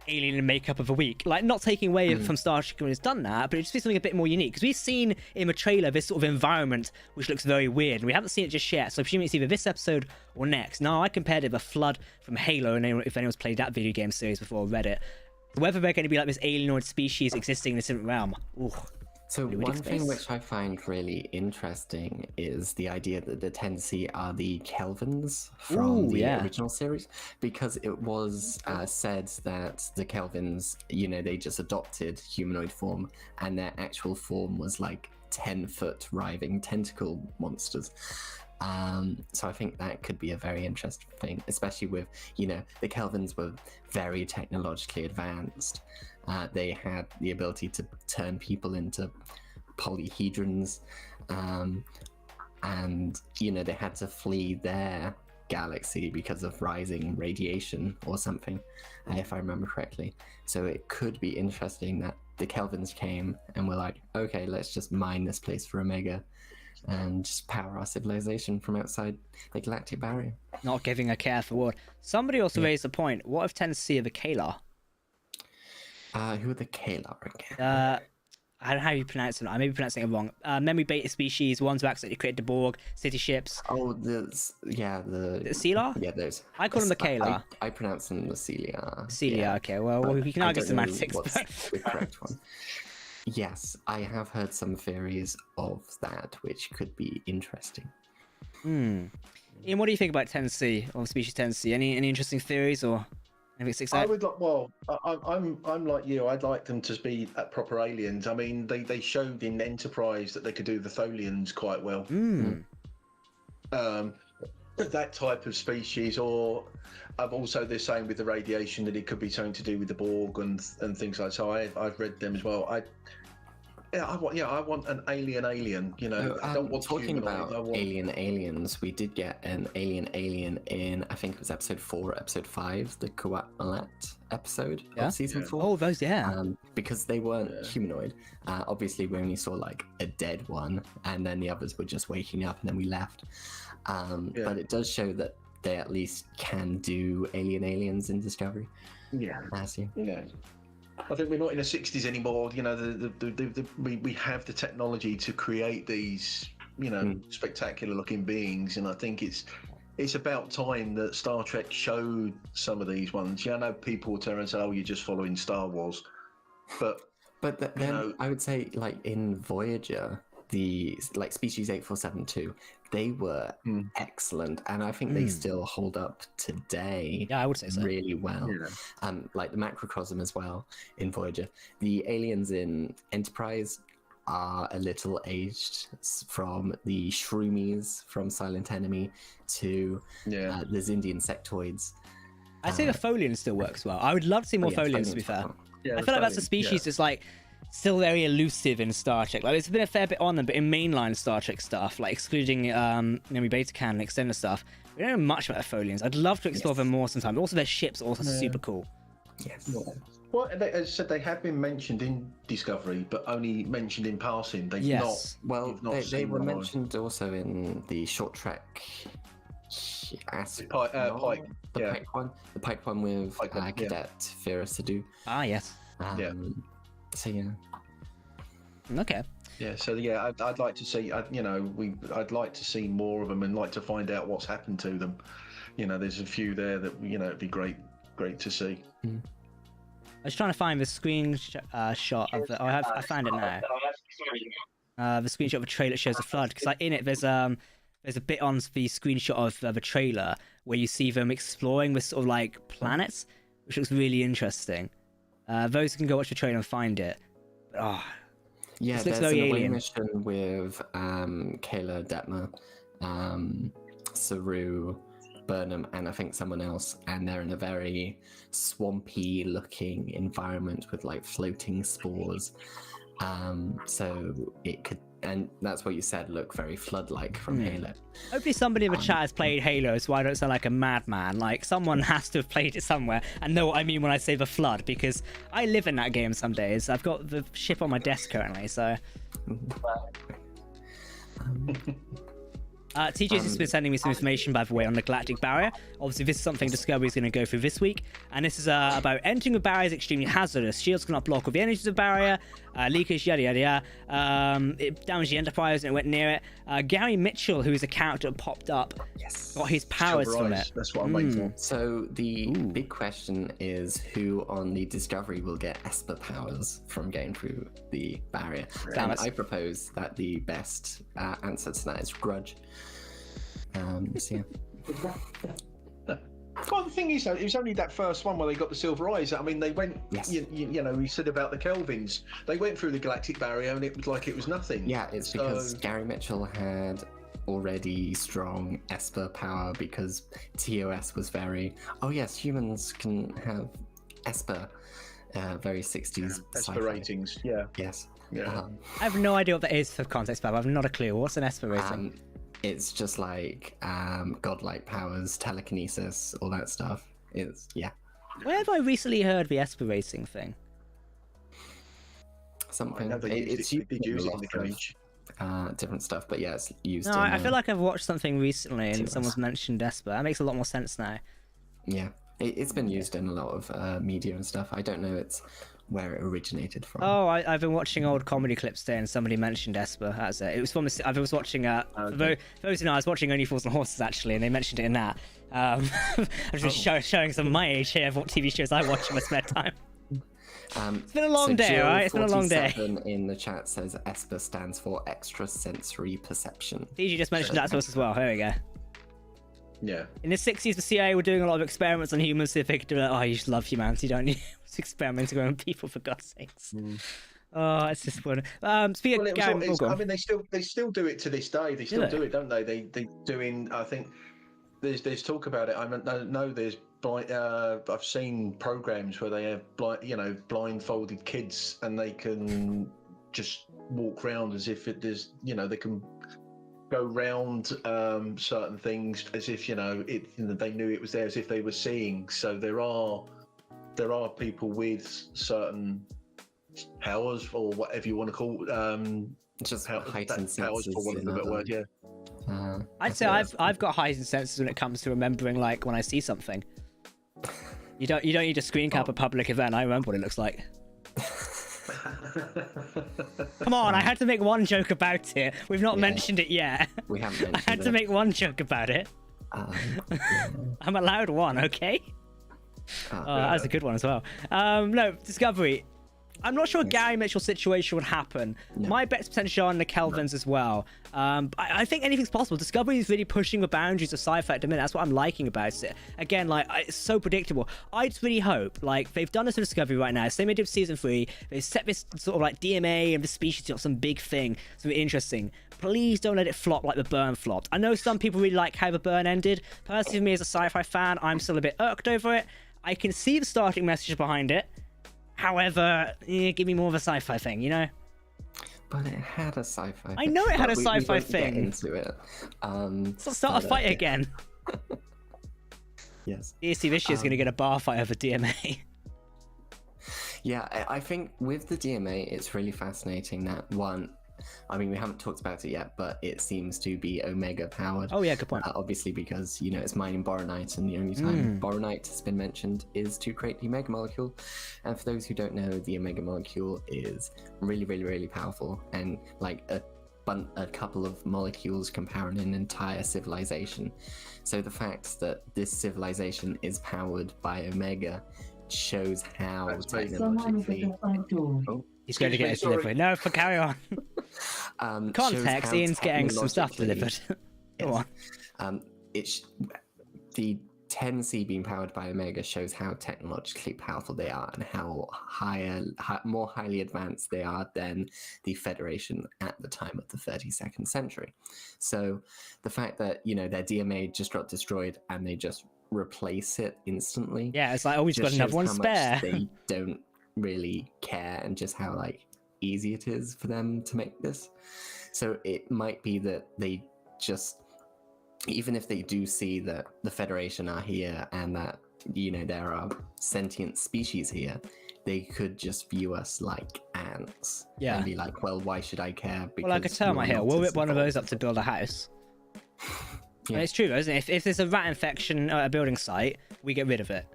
alien and makeup of a week, like not taking away from Star Trek when it's done that, but it just be something a bit more unique, because we've seen in the trailer this sort of environment which looks very weird, and we haven't seen it just yet, so I'm assuming it's either this episode or next. Now, I compared it with Flood from Halo, and if anyone's played that video game series before or read it, whether they're going to be like this alienoid species existing in a different realm. Ooh. So one thing which I find really interesting is the idea that the 10C are the Kelvins from the original series, because it was said that the Kelvins, they just adopted humanoid form, and their actual form was like 10-foot writhing tentacle monsters. So I think that could be a very interesting thing, especially with, the Kelvins were very technologically advanced. They had the ability to turn people into polyhedrons, and they had to flee their galaxy because of rising radiation or something, if I remember correctly. So it could be interesting that the Kelvins came and were like, okay, let's just mine this place for Omega and just power our civilization from outside the galactic barrier. Not giving a care for what. Somebody also raised a point. What if 10C are the Kalar? Who are the Kalar again? I don't know how you pronounce it. I may be pronouncing it wrong. Memory beta species, ones who accidentally created the Borg, city ships. Oh, the Celar? Yeah, those. I call them the Kalar. I pronounce them the Celia. Celia, okay. Well, we can argue semantics. What's the correct one? Yes, I have heard some theories of that, which could be interesting. Ian, what do you think about 10C, or Species 10C? Any interesting theories, or anything sticks out? I would like. Well, I'm like you. I'd like them to be proper aliens. I mean, they showed in Enterprise that they could do the Tholians quite well. That type of species, or also they're saying with the radiation that it could be something to do with the Borg and things like that. So I've read them as well. I want an alien. I don't want talking humanoid. about aliens. We did get an alien in, I think it was episode 4, episode 5, the Kuat-Malat episode of season 4. Oh, those, because they weren't humanoid. Obviously, we only saw like a dead one, and then the others were just waking up, and then we left. But it does show that they at least can do aliens in Discovery. Yeah. I think we're not in the 60s anymore. We have the technology to create these, spectacular looking beings, and I think it's about time that Star Trek showed some of these ones. I know people turn and say, "Oh, you're just following Star Wars," but then I would say, like in Voyager, the Species 8472, they were excellent, and I think they still hold up today. Yeah, I would say so. Really well. Like the macrocosm as well in Voyager. The aliens in Enterprise are a little aged, from the Shroomies from Silent Enemy to the Zindian sectoids. I'd say the Tholian still works well. I would love to see more Tholians, to be fair. I feel like that's a species that's like still very elusive in Star Trek. Like, there's been a fair bit on them, but in mainline Star Trek stuff, like excluding Memory Beta Canon and extended stuff, we don't know much about the Tholians. I'd love to explore them more sometime. Also, their ships are also super cool. Yes. Well, as I said, they have been mentioned in Discovery, but only mentioned in passing. They've not. Well, they were mentioned also in the short Trek. Pike. The Pike one with Cadet Vera Sadu. Ah, yes. So yeah. Okay. Yeah, so yeah, I'd like to see, I'd like to see more of them and like to find out what's happened to them. There's a few there that it'd be great to see. I was trying to find the shot of the. I found it now. The screenshot of a trailer that shows a flood, because like in it there's a bit on the screenshot of a trailer where you see them exploring this sort of like planets, which looks really interesting. Those who can go watch the trailer and find it. But, yeah, this looks there's very an away alien. mission with Kayla Detmer, Saru, Burnham, and I think someone else, and they're in a very swampy looking environment with like floating spores. So it could, and that's what you said, look very flood-like from Halo. Hopefully somebody in the chat has played Halo, so I don't sound like a madman. Like, someone has to have played it somewhere and know what I mean when I say the flood, because I live in that game some days. I've got the ship on my desk currently, so... TJ's just been sending me some information, by the way, on the galactic barrier. Obviously, this is something Discovery is going to go through this week, and this is about entering the barrier is extremely hazardous. Shields cannot block with the energies of the barrier, leakage, yada yada yada. It damaged the Enterprise and it went near it. Gary Mitchell, who is a character that popped up, got his powers from it. That's what I'm waiting for. So the big question is who on the Discovery will get Esper powers from going through the barrier. Damn And it. I propose that the best answer to that is Grudge. So yeah. Well, the thing is, though, it was only that first one where they got the silver eyes. I mean, they went, Yes. we said about the Kelvins. They went through the galactic barrier and it was like it was nothing. Yeah, it's because Gary Mitchell had already strong Esper power because TOS was very, oh yes, humans can have Esper, very 60s Esper sci-fi. ratings. Yeah. Yes. Yeah. I have no idea what that is for context, Bob. I have not a clue. What's an Esper rating? It's just like godlike powers, telekinesis, all that stuff. It's Where have I recently heard the Esper rating thing? something. I know they It's used it, used did use in it a in the lot of, cage. different stuff, but yeah, it's used. No, in, I feel like I've watched something recently and TOS. someone's mentioned Esper. That makes a lot more sense now. yeah, it's been used in a lot of media and stuff. I don't know where it originated from. Oh, I've been watching old comedy clips today, and somebody mentioned Esper. That's it. It was from I was watching. For those who know, I was watching Only Fools and Horses actually, and they mentioned it in that. I was just showing some of my age here of what TV shows I watch in my spare time. It's been a long day, Jill alright? It's been a long day. 47 in the chat says Esper stands for extrasensory perception. DG just mentioned that to us as well. There we go. Yeah. In the 60s, the CIA were doing a lot of experiments on humans, so if they could do it. Oh, you just love humanity, don't you? It's experimenting on people, for God's sakes. Oh, it's just fun. Speaking Well, of Gary, I mean, they still do it to this day. They still do it, don't they? They doing. I think there's talk about it. I know there's I've seen programs where they have blindfolded kids and they can just walk around as if there's they can go round certain things as if they knew it was there, as if they were seeing. So there are people with certain powers, or whatever you want to call Just powers, heightened senses. for want of a better word. Yeah. I'd say I've got heightened senses when it comes to remembering, like, when I see something. You don't need to screen cap a public event. I remember what it looks like. Come on, I had to make one joke about it. We've not mentioned it yet. We haven't mentioned I had to it. make one joke about it. I'm allowed one, okay? That was a good one as well. No, Discovery. I'm not sure Gary Mitchell's situation would happen. No. My bet's potentially on the Kelvins as well. I think anything's possible. Discovery is really pushing the boundaries of sci-fi at the minute. That's what I'm liking about it. Again, like, it's so predictable. I just really hope, like, they've done this with Discovery right now. Same they did with season 3. They've set this sort of like DMA and the species to some big thing. It's really interesting. Please don't let it flop like the Burn flopped. I know some people really like how the Burn ended. Personally, for me as a sci-fi fan, I'm still a bit irked over it. I can see the starting message behind it. However, give me more of a sci-fi thing, you know? But it had a sci-fi. I know it had a we sci-fi won't get thing. into it. Let's start a fight again. Yes. DSC this year's going to get a bar fight over DMA. Yeah, I think with the DMA, it's really fascinating that one, I mean, we haven't talked about it yet, but it seems to be Omega powered. Oh yeah, good point. Obviously, because it's mining boronite, and the only time boronite has been mentioned is to create the Omega molecule. And for those who don't know, the Omega molecule is really, really, really powerful, and like a couple of molecules can power an entire civilization. So the fact that this civilization is powered by Omega shows how technologically... He's going to get his delivery. No, carry on. Context, Ian's getting some stuff delivered. Go on. The 10C being powered by Omega shows how technologically powerful they are and how more highly advanced they are than the Federation at the time of the 32nd century. So the fact that, their DMA just got destroyed and they just replace it instantly. Yeah, it's like, oh, we've got another one spare. They don't really care, and just how easy it is for them to make this. So it might be that they just, even if they do see that the Federation are here and that, there are sentient species here, they could just view us like ants. Yeah. And be like, well, why should I care? Well, like a termite here, we'll whip one of those up to build a house. Yeah. It's true, though, isn't it? If there's a rat infection at a building site, we get rid of it.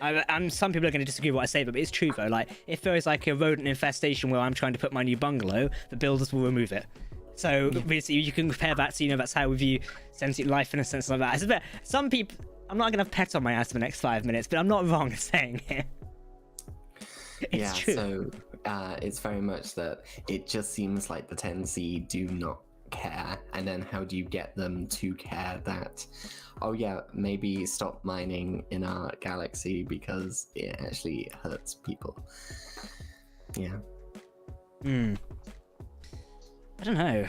And some people are going to disagree with what I say, but it's true, though. Like, if there is like a rodent infestation where I'm trying to put my new bungalow, the builders will remove it. So basically, you can compare that to, that's how we view sentient life in a sense like that. It's a bit, some people, I'm not going to have pets on my ass for the next 5 minutes, but I'm not wrong in saying it. It's true. So it's very much that it just seems like the 10C do not care. And then how do you get them to care that, oh yeah, maybe stop mining in our galaxy because it actually hurts people? Yeah. I don't know.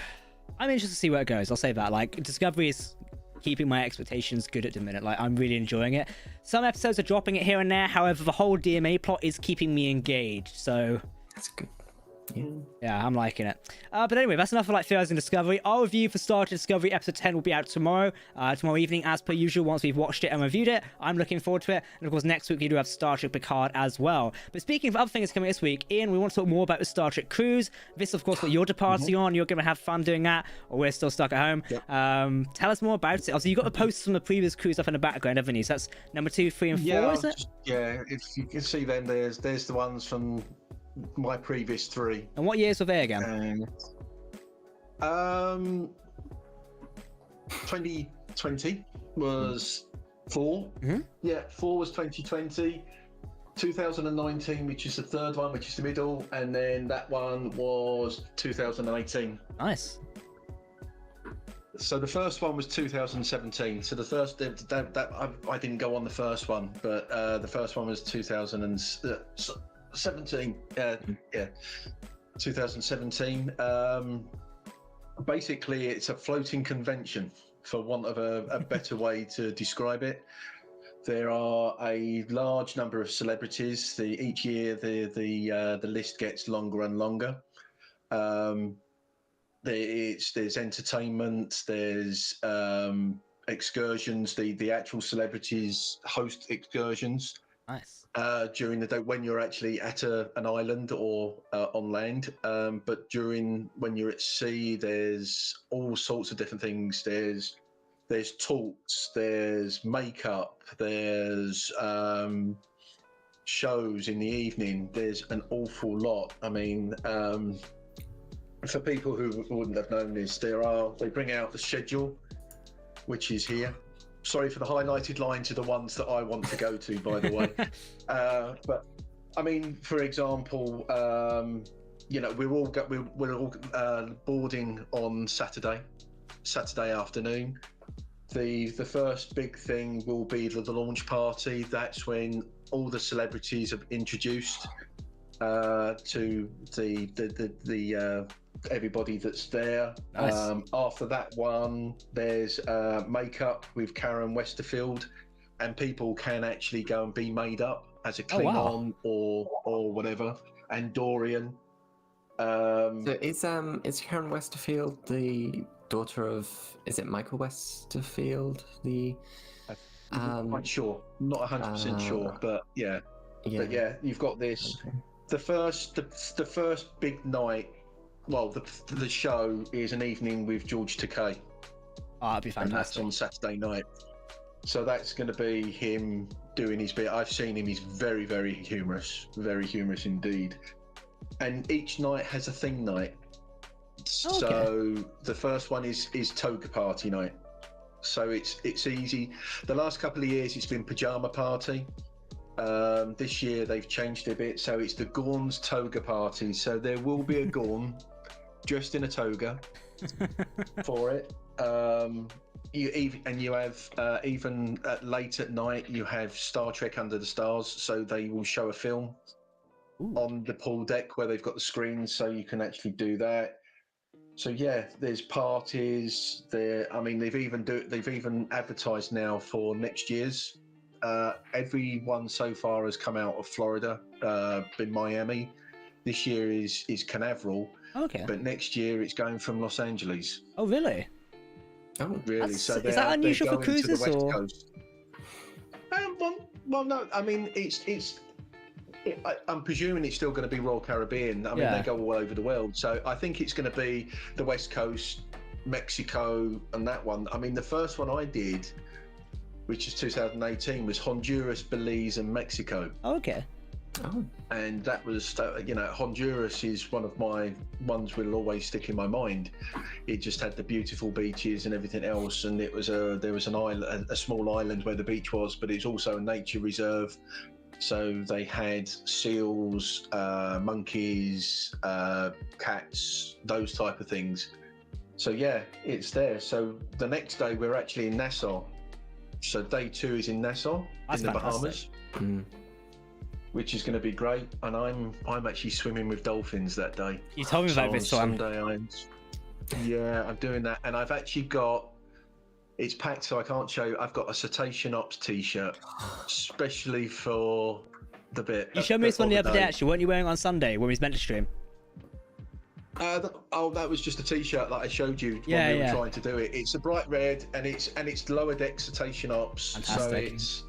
I'm interested to see where it goes. I'll say that. Like, Discovery is keeping my expectations good at the minute. Like, I'm really enjoying it. Some episodes are dropping it here and there. However, the whole DMA plot is keeping me engaged. So that's good. Yeah, I'm liking it. But anyway, that's enough for theorizing Discovery. Our review for Star Trek Discovery episode 10 will be out tomorrow evening, as per usual, once we've watched it and reviewed it. I'm looking forward to it. And of course, next week we do have Star Trek Picard as well. But speaking of other things coming this week, Ian, we want to talk more about the Star Trek cruise. This, of course, what you're departing on. You're going to have fun doing that, or we're still stuck at home. Yep. Tell us more about it. Also, you've got the posters from the previous cruise up in the background, haven't you? So that's number 2, 3, and 4, is it? Yeah, if you can see them, there's the ones from my previous 3. And what years were they again? 2020 was 4. Yeah, 4 was 2020. 2019, which is the third one, which is the middle, and then that one was 2018. Nice. So the first one was 2017. So the first I didn't go on the first one, but the first one was 2017. 2017. Basically, it's a floating convention, for want of a better way to describe it. There are a large number of celebrities. Each year, the list gets longer and longer. There's entertainment. There's excursions. The actual celebrities host excursions. Nice. During the day when you're actually at an island or on land, but when you're at sea, there's all sorts of different things. There's talks, there's makeup, there's shows in the evening. There's an awful lot. I mean, for people who wouldn't have known this, they bring out the schedule, which is here. Sorry for the highlighted lines are the ones that I want to go to, by the way. But I mean, for example, we're all boarding on Saturday afternoon. The first big thing will be the launch party. That's when all the celebrities are introduced to the everybody that's there. Nice. After that one, there's makeup with Karen Westerfield, and people can actually go and be made up as a Klingon or whatever. And Dorian. So is Karen Westerfield the daughter of? Is it Michael Westerfield? I'm not sure. Not 100% sure, but yeah. But yeah, you've got this. Okay. The first big night well, the show is an evening with George Takei, Oh, that'd be and that's fantastic. on Saturday night. So that's going to be him doing his bit. I've seen him; he's very, very humorous indeed. And each night has a theme night. Oh, okay. So the first one is toga party night. So it's easy. The last couple of years it's been pajama party. This year they've changed it a bit, so it's the Gorn's toga party. So there will be a Gorn dressed in a toga for it. You have even late at night you have Star Trek Under the Stars. So they will show a film on the pool deck where they've got the screens, so you can actually do that. So yeah, there's parties there. I mean, they've even advertised now for next year's. Everyone so far has come out of Florida, been Miami. This year is Canaveral. Okay. But next year it's going from Los Angeles. Oh, really? Oh, Really? Is So that unusual for going to the cruises, West or? Coast. Well, no. I mean, I'm presuming it's still going to be Royal Caribbean. I mean, they go all over the world. So I think it's going to be the West Coast, Mexico, and that one. I mean, the first one I did, which is 2018, was Honduras, Belize, and Mexico. Oh, okay. Oh. And that was, Honduras is one of my ones will always stick in my mind. It just had the beautiful beaches and everything else, and there was an island, a small island where the beach was, but it's also a nature reserve. So they had seals, monkeys, cats, those type of things. So yeah, it's there. So the next day we're actually in Nassau. So day 2 is in Nassau, That's in the fantastic. Bahamas. Which is going to be great, and I'm actually swimming with dolphins that day. You told me about this, so I'm doing that, and I've actually got it's packed, so I can't show you. I've got a Cetacean Ops T-shirt, especially for the bit. You showed me this one the other day. Actually, weren't you wearing it on Sunday when we was meant to stream? That was just a T-shirt that I showed you when we were trying to do it. It's a bright red, and it's lower deck Cetacean Ops, Fantastic. so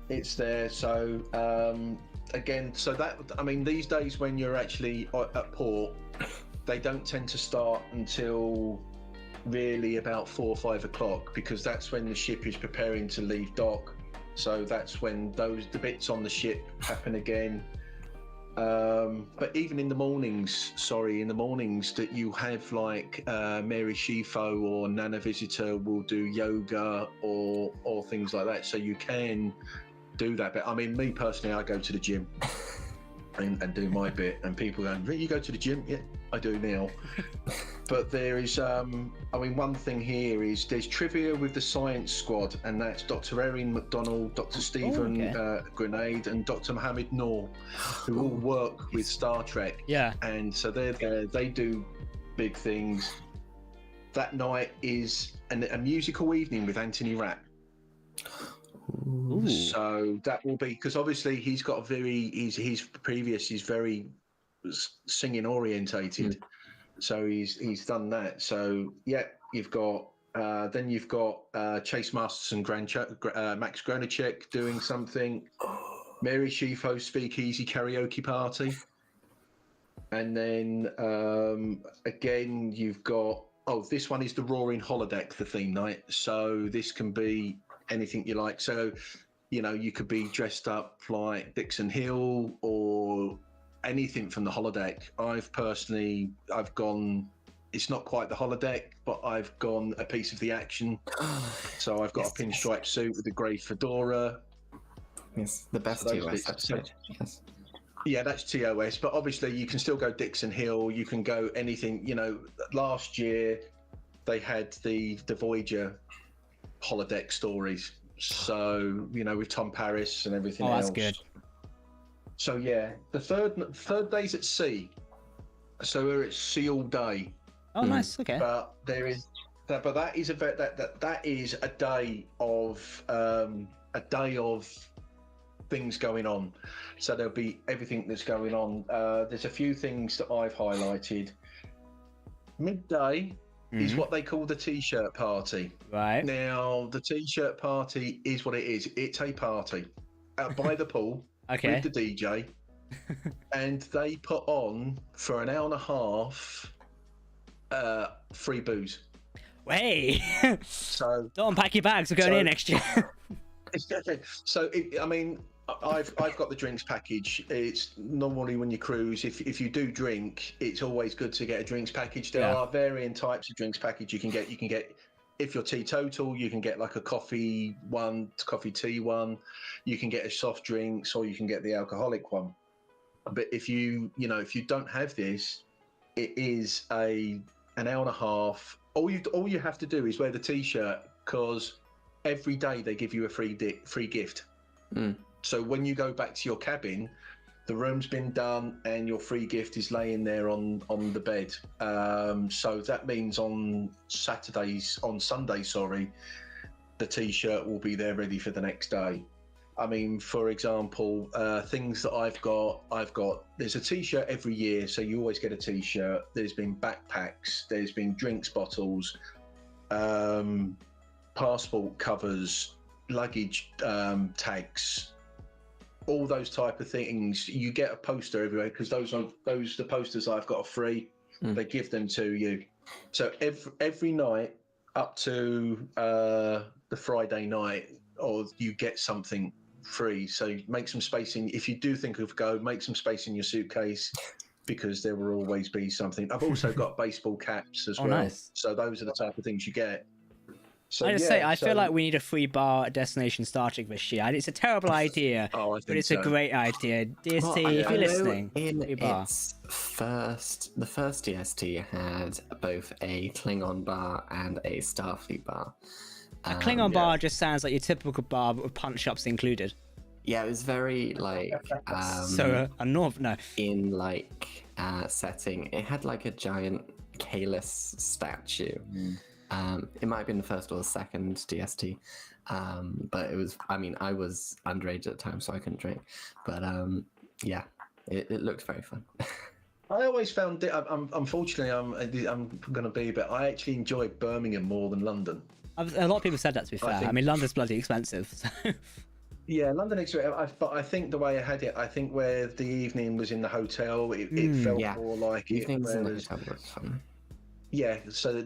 it's there. So again, so that, I mean, these days when you're actually at port, they don't tend to start until really about 4 or 5 o'clock, because that's when the ship is preparing to leave dock. So that's when the bits on the ship happen again. But even in the mornings that you have, like Mary Shifo or Nana Visitor will do yoga or things like that, so you can do that. But I mean, me personally, I go to the gym and do my bit, and people go, "Really, you go to the gym?" Yeah, I do now. But there is, one thing here is there's trivia with the science squad, and that's Dr. Erin McDonald, Dr. Stephen Grenade, and Dr. Mohammed Noor, who all work with Star Trek. Yeah. And so they're there, they do big things. That night is a musical evening with Anthony Rapp. Ooh. So that will be, because obviously he's got he's very singing orientated. So he's done that. So yeah, you've got Chase Masterson, Max Granacek doing something. Mary Shifo Speakeasy Karaoke Party. And then again you've got, this one is the Roaring Holodeck, the theme night. So this can be anything you like. So, you could be dressed up like Dixon Hill or anything from the holodeck. I've gone, it's not quite the holodeck, but I've gone a piece of the action. So I've got a pinstripe suit with a grey fedora. Yes, the best TOS episode. Yes. Yeah, that's TOS, but obviously you can still go Dixon Hill, you can go anything. Last year they had the Voyager holodeck stories, so with Tom Paris and everything else. That's good. So yeah, the third day's at sea, so we're at sea all day. Oh, nice. Okay. But that is a day of things going on. So there'll be everything that's going on. There's a few things that I've highlighted. Midday is what they call the T-shirt party. Right. Now, the T-shirt party is what it is. It's a party out by the pool with the DJ, and they put on for an hour and a half free booze. Hey, So don't unpack your bags. We're going here next year. So I mean, I've got the drinks package. It's normally when you cruise, if you do drink, it's always good to get a drinks package. There are varying types of drinks package you can get. You can get, if you're teetotal, you can get like a coffee tea one. You can get a soft drinks, or you can get the alcoholic one. But if you don't have this, it is an hour and a half. All you have to do is wear the t-shirt, because every day they give you a free gift. So when you go back to your cabin, the room's been done and your free gift is laying there on the bed. So that means on Sunday, the t-shirt will be there ready for the next day. I mean, for example, things that I've got, there's a t-shirt every year, so you always get a t-shirt. There's been backpacks, there's been drinks bottles, passport covers, luggage tags, all those type of things. You get a poster everywhere, because the posters I've got are free. They give them to you. So every night up to the Friday night, or you get something free. So make some space if you do think of make some space in your suitcase, because there will always be something. I've also got baseball caps as well. Nice. So those are the type of things you get. So, I feel like we need a free bar at Destination Star Trek this year. It's a terrible idea, but it's a great idea. DST, if you're listening, free bar. The first DST had both a Klingon bar and a Starfleet bar. A Klingon bar just sounds like your typical bar, but with punch ups included. Yeah, it was very like in like setting. It had like a giant Kalis statue. It might have been the first or the second DST, but it was. I mean, I was underage at the time, so I couldn't drink. But yeah, it looked very fun. I always found it. Unfortunately, I'm going to be, but I actually enjoy Birmingham more than London. A lot of people said that, to be fair. I mean, London's bloody expensive. So. Yeah, London expensive. But I think the way I had it, I think where the evening was in the hotel, it felt more like evenings in the hotel was fun. Yeah, so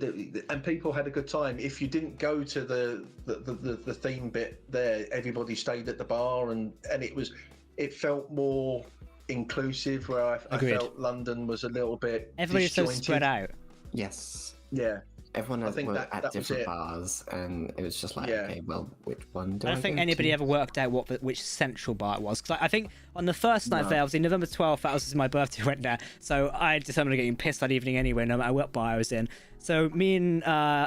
and people had a good time. If you didn't go to the theme bit there, everybody stayed at the bar, and it felt more inclusive. Where I felt London was a little bit. Everybody's so spread out. Yes. Yeah. Everyone was at different bars, and it was just like, okay, well, which one do I don't think anybody ever worked out which central bar it was. Because I think on the first night there, obviously November 12th, that was my birthday, went there. So I determined to get pissed that evening anyway, no matter what bar I was in. So me and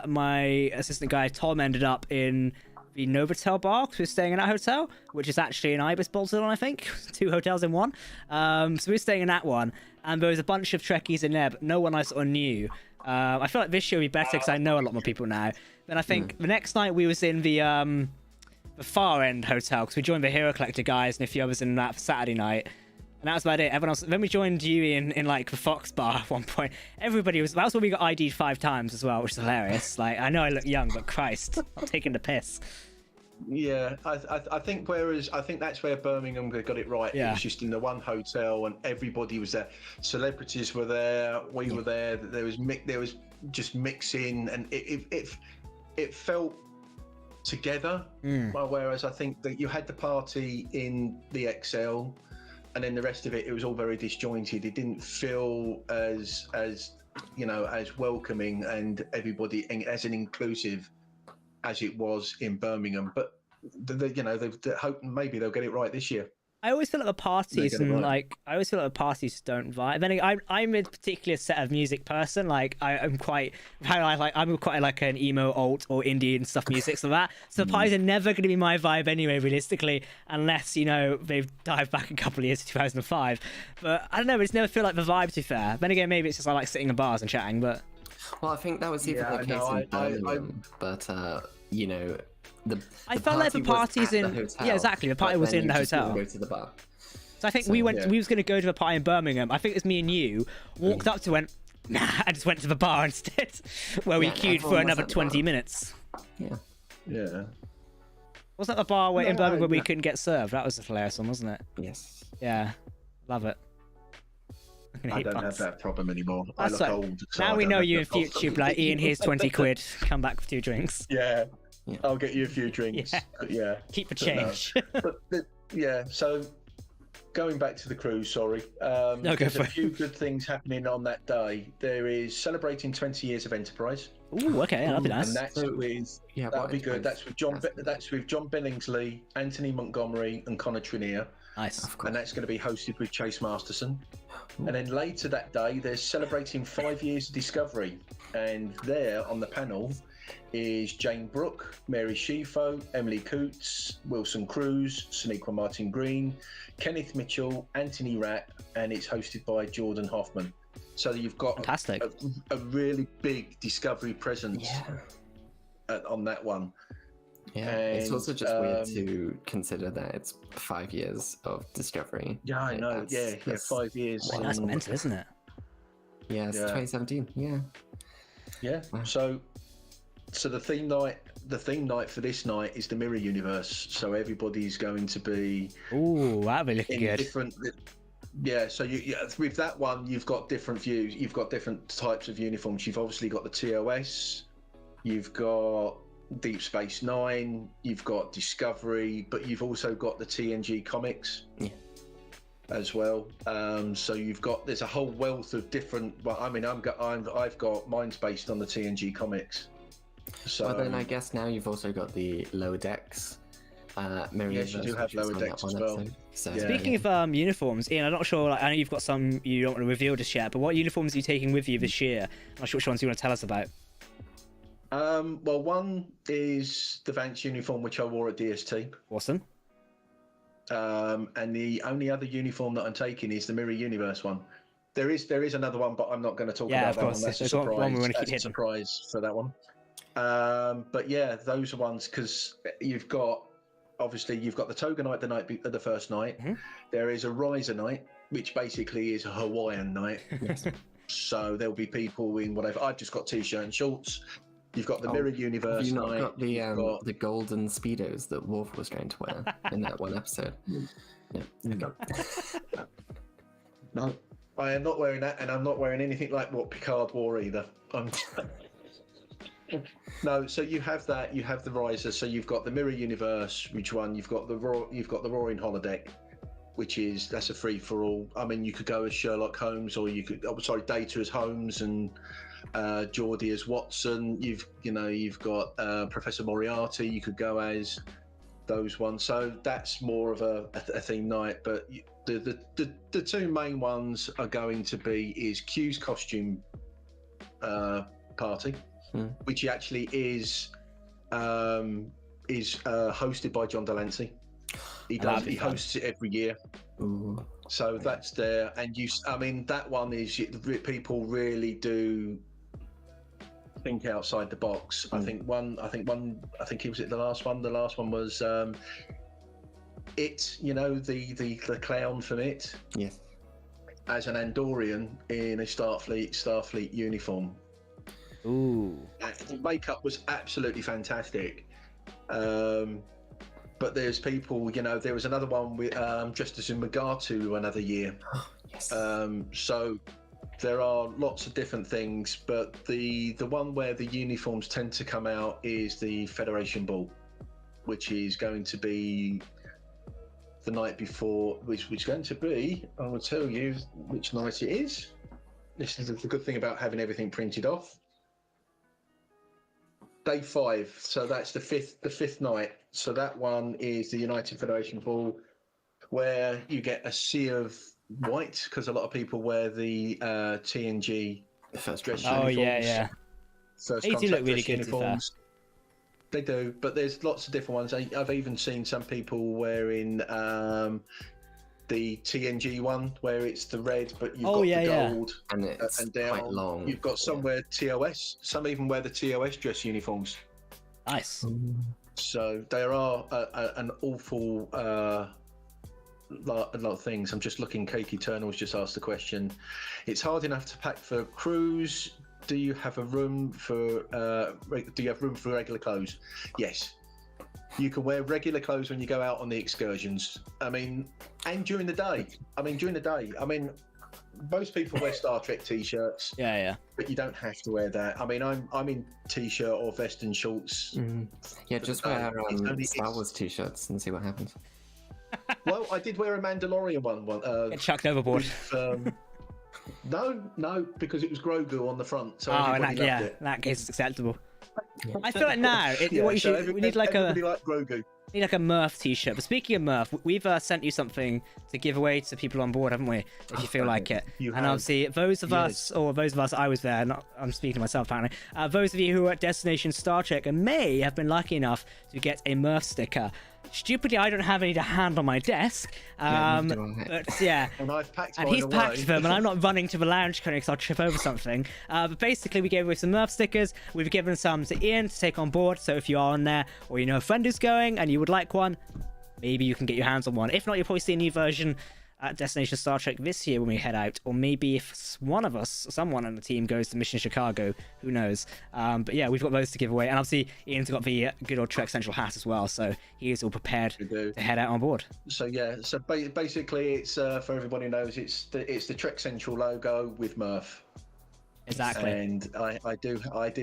my assistant guy, Tom, ended up in the Novotel bar, because we were staying in that hotel, which is actually in Ibis Bolton, I think. 2 hotels in one. So we were staying in that one, and there was a bunch of Trekkies in there, but no one I sort of knew. I feel like this year will be better because I know a lot more people now. Then I think the next night we was in the far end hotel, because we joined the Hero Collector guys and a few others in that for Saturday night, and that was about it. Everyone else. Then we joined you in like the Fox bar at one point. Everybody was. That was when we got ID'd 5 times as well, which is hilarious. Like, I know I look young, but Christ, I'm taking the piss. Yeah, I think that's where Birmingham got it right. Yeah. It was just in the one hotel, and everybody was there. Celebrities were there. We were there. There was just mixing, and it felt together. Whereas I think that you had the party in the XL, and then the rest of it was all very disjointed. It didn't feel as welcoming and everybody as an inclusive as it was in Birmingham. But they hope maybe they'll get it right this year. I always feel like the parties don't vibe. Then I'm a particular set of music person. Like I'm quite like an emo, alt, or indie and stuff music, so that. So the parties are never going to be my vibe anyway, realistically, unless they've dived back a couple of years to 2005. But I don't know. I just never feel like the vibe. To be fair, then again, maybe it's just I like sitting in bars and chatting. But well, I think that was even the case in Birmingham. But I felt like the parties in hotel, yeah, exactly. The party was in the hotel. Go to the bar. So I think we was going to go to a party in Birmingham. I think it was me and you walked up to went. Nah, I just went to the bar instead, where we queued for another 20 minutes. Yeah. Yeah. Wasn't that the bar in Birmingham where we couldn't get served? That was a hilarious one, wasn't it? Yes. Yeah, love it. I don't have that problem anymore. I That's look right. old. So Now I we don't know have you in that problem. future. Like, Ian, here's 20 quid. Come back with 2 drinks. Yeah. Yeah. I'll get you a few drinks. Yeah. Yeah. Keep the But no. change. Yeah, so going back to the cruise, sorry. go There's for a it. few good things happening on that day. There is celebrating 20 years of Enterprise. Ooh, okay, that'd be nice. And that's with Yeah, that'll what be good. Enterprise? That's with John Billingsley, Anthony Montgomery, and Connor Trinier. Nice. Of course. And that's going to be hosted with Chase Masterson. And then later that day, they're celebrating 5 years of Discovery. And there on the panel is Jane Brooke, Mary Shifo, Emily Coots, Wilson Cruz, Sonequa Martin Green, Kenneth Mitchell, Anthony Rapp, and it's hosted by Jordan Hoffman. So you've got Fantastic. a really big Discovery presence on that one. Yeah, it's also just weird And, to consider that it's 5 years of Discovery. Yeah, I know. That's 5 years. Well, that's mental, isn't it? Yeah, it's 2017. Yeah. Yeah. Wow. So the theme night for this night is the Mirror Universe. So everybody's going to be Ooh, that'd be looking in good. different. Yeah. So with that one, you've got different views. You've got different types of uniforms. You've obviously got the TOS. You've got Deep Space Nine. You've got Discovery, but you've also got the TNG comics. Yeah. As well, so there's a whole wealth of different. Well, I mean, I've got mine's based on the TNG comics. So Well, then I guess now you've also got the lower decks. Mirror Yes, you Universe, do have which is lower on that decks one as well. episode. So, Yeah. Speaking of uniforms, Ian, I'm not sure. Like, I know you've got some you don't want to reveal just yet, but what uniforms are you taking with you this year? I'm not sure which ones you want to tell us about. well, one is the Vance uniform which I wore at DST, Awesome. and the only other uniform that I'm taking is the Mirror Universe one. There is another one, but I'm not going to talk Yeah, about of that course. one. That's a There's one surprise. we wanna keep That's a hidden. surprise for that one. But yeah, those are ones because you've got the Toga night the first night. Mhm. There is a Riser night, which basically is a Hawaiian night. Yes. So there'll be people in whatever. I've just got t-shirt and shorts. You've got the Mirror Have Universe you not night. got You've got- the golden speedos that Worf was going to wear in that one episode? Yeah. No, I am not wearing that, and I'm not wearing anything like what Picard wore either. No, so you have that. You have the Riser. So you've got the Mirror Universe. Which one? You've got the Roaring Holodeck, that's a free for all. I mean, you could go as Sherlock Holmes, or you could. Data as Holmes and Geordie as Watson. You've got Professor Moriarty. You could go as those ones. So that's more of a theme night. But the two main ones are going to be Q's costume party, which actually is hosted by John Delancey. He hosts it every year. Ooh. So that's there, and that one is people really do think outside the box. I think it was the last one. The last one was it. The clown from It Yes. as an Andorian in a Starfleet uniform. Ooh. The makeup was absolutely fantastic. But there's people, there was another one with dressed as in Mugatu another year. Yes. So there are lots of different things, but the one where the uniforms tend to come out is the Federation Ball, which is going to be the night before, which is going to be, I will tell you which night it is. This is the good thing about having everything printed off. Day 5, so that's the fifth night. So that one is the United Federation Ball, where you get a sea of white because a lot of people wear the TNG The first dress one. Oh uniforms. yeah. First They do contact look really dress good, to be fair. uniforms. They do, but there's lots of different ones. I've even seen some people wearing the TNG one where it's the red, but you've got the gold And it's and down. quite long. You've got some wear TOS. Some even wear the TOS dress uniforms. Nice. So there are an awful lot of things. I'm just looking. Cake Eternal's just asked the question. It's hard enough to pack for cruise. Do you have room for regular clothes? Yes. You can wear regular clothes when you go out on the excursions. I mean, and during the day. most people wear Star Trek t-shirts. Yeah. But you don't have to wear that. I mean, I'm in t-shirt or vest and shorts. Yeah, just wear Star Wars t-shirts and see what happens. Well, I did wear a Mandalorian one. Get chucked overboard. With, no, because it was Grogu on the front. So in that case, it's acceptable. Yeah. I feel like now we need like everybody like Grogu. Need like a Murph t-shirt. But speaking of Murph, we've sent you something to give away to people on board, haven't we? If you feel like it. And obviously, those of us, I was there, I'm speaking to myself apparently, those of you who are at Destination Star Trek and may have been lucky enough to get a Murph sticker. Stupidly, I don't have any to hand on my desk. But yeah, and I've packed and he's away. packed them, and I'm not running to the lounge currently because I'll trip over something. But basically, we gave away some Murph stickers. We've given some to Ian to take on board. So if you are on there, or you know a friend who's going and you would like one, maybe you can get your hands on one. If not, you'll probably see a new version at Destination Star Trek this year when we head out, or maybe if one of us, someone on the team, goes to Mission Chicago, who knows. But yeah, we've got those to give away, and obviously Ian's got the good old Trek Central hat as well, so he is all prepared to head out on board. So yeah, so basically it's for everybody who knows, it's the Trek Central logo with Murph. Exactly. And I do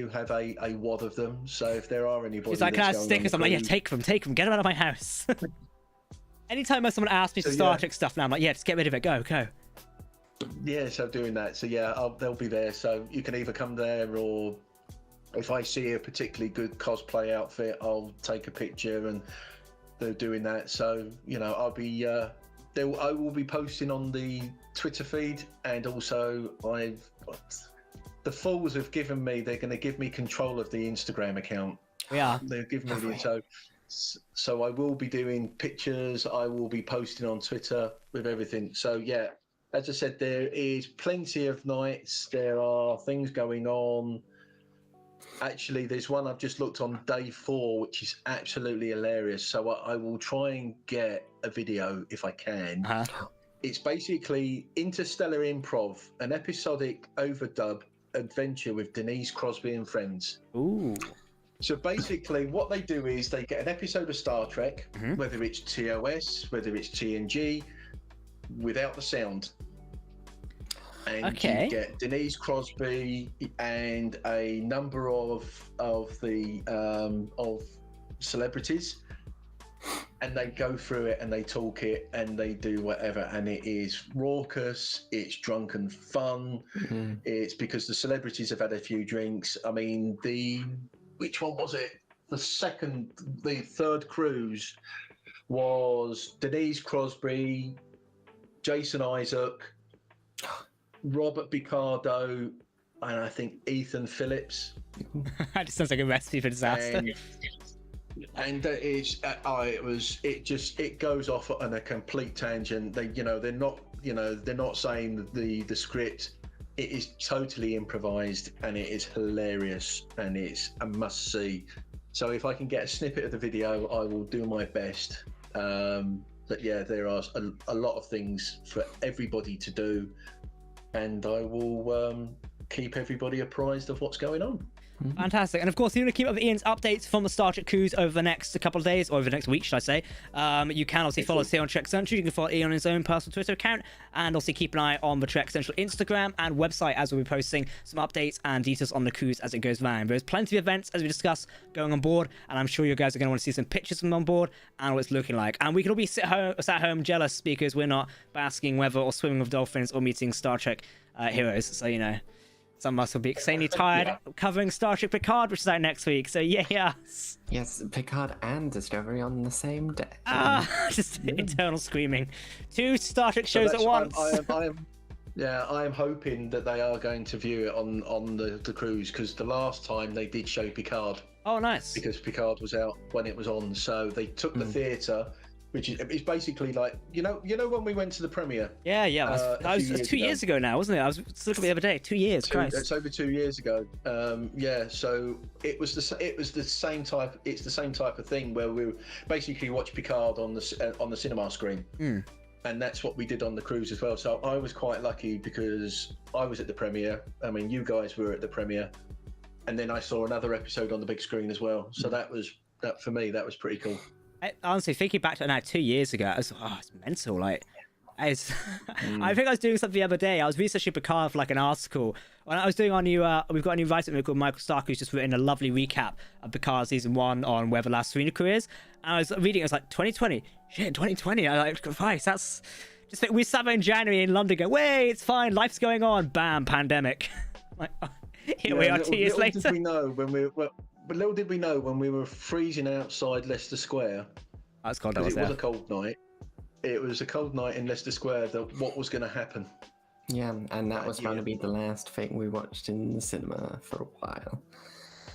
have a wad of them, so if there are anybody, it's like, can I stickers? I'm like, yeah, take them, get them out of my house. Anytime someone asks me for Star Trek stuff now, I'm like, yeah, just get rid of it, go. Yeah, so doing that. So yeah, they'll be there. So you can either come there, or if I see a particularly good cosplay outfit, I'll take a picture, and they're doing that. So, you know, I will be posting on the Twitter feed, and also the fools have given me, they're going to give me control of the Instagram account. Yeah. They've given me so I will be doing pictures, I will be posting on Twitter with everything. So yeah, as I said, there is plenty of nights, there are things going on. Actually, there's one I've just looked on day 4, which is absolutely hilarious. So I will try and get a video if I can. It's basically Interstellar Improv, an episodic overdub adventure with Denise Crosby and friends. Ooh. So basically what they do is they get an episode of Star Trek, whether it's TOS, whether it's TNG, without the sound. And you get Denise Crosby and a number of celebrities, and they go through it and they talk it and they do whatever, and it is raucous, it's drunken fun. It's because the celebrities have had a few drinks. I mean, which one was it? The third cruise was Denise Crosby, Jason Isaac, Robert Picardo, and I think Ethan Phillips. That just sounds like a recipe for disaster. And it goes off on a complete tangent. They're not saying the script. It is totally improvised, and it is hilarious, and it's a must see. So if I can get a snippet of the video, I will do my best. But yeah, there are a lot of things for everybody to do, and I will keep everybody apprised of what's going on. Fantastic. And of course, if you want to keep up with Ian's updates from the Star Trek cruise over the next couple of days, or over the next week, should I say, you can obviously follow us here on Trek Central. You can follow Ian on his own personal Twitter account, and also keep an eye on the Trek Central Instagram and website, as we'll be posting some updates and details on the cruise as it goes round. There's plenty of events, as we discussed, going on board, and I'm sure you guys are going to want to see some pictures from on board and what it's looking like. And we can all be sat home jealous because we're not basking weather or swimming with dolphins or meeting Star Trek heroes. So, you know, some of us will be extremely tired covering Star Trek Picard, which is out next week. So yes. Yes, Picard and Discovery on the same day. Just internal screaming. 2 Star Trek shows at once. I am hoping that they are going to view it on the cruise, because the last time they did show Picard. Oh, nice. Because Picard was out when it was on, so they took the theatre, which is basically like, you know when we went to the premiere. Yeah. That was 2 years ago now, wasn't it? I was looking the other day. 2 years. Christ. It's over 2 years ago. So it was the same type. It's the same type of thing where we basically watch Picard on the cinema screen. And that's what we did on the cruise as well. So I was quite lucky because I was at the premiere. I mean, you guys were at the premiere, and then I saw another episode on the big screen as well. So that for me, that was pretty cool. Honestly, thinking back to it now, 2 years ago, it's mental. Like, I think I was doing something the other day. I was researching Picard for like an article. When I was doing our new, we've got a new writer called Michael Stark, who's just written a lovely recap of Picard season 1 on where the last 3 careers. And I was reading, it was like 2020. Shit, 2020. I like, Christ, that's just we sat there in January in London, go, wait, it's fine, life's going on. Bam, pandemic. Like, here we are 2 years later. Little did we know when we were freezing outside Leicester Square. That's cold. It was a cold night. It was a cold night in Leicester Square. What was going to happen? Yeah, and that was going to be the last thing we watched in the cinema for a while.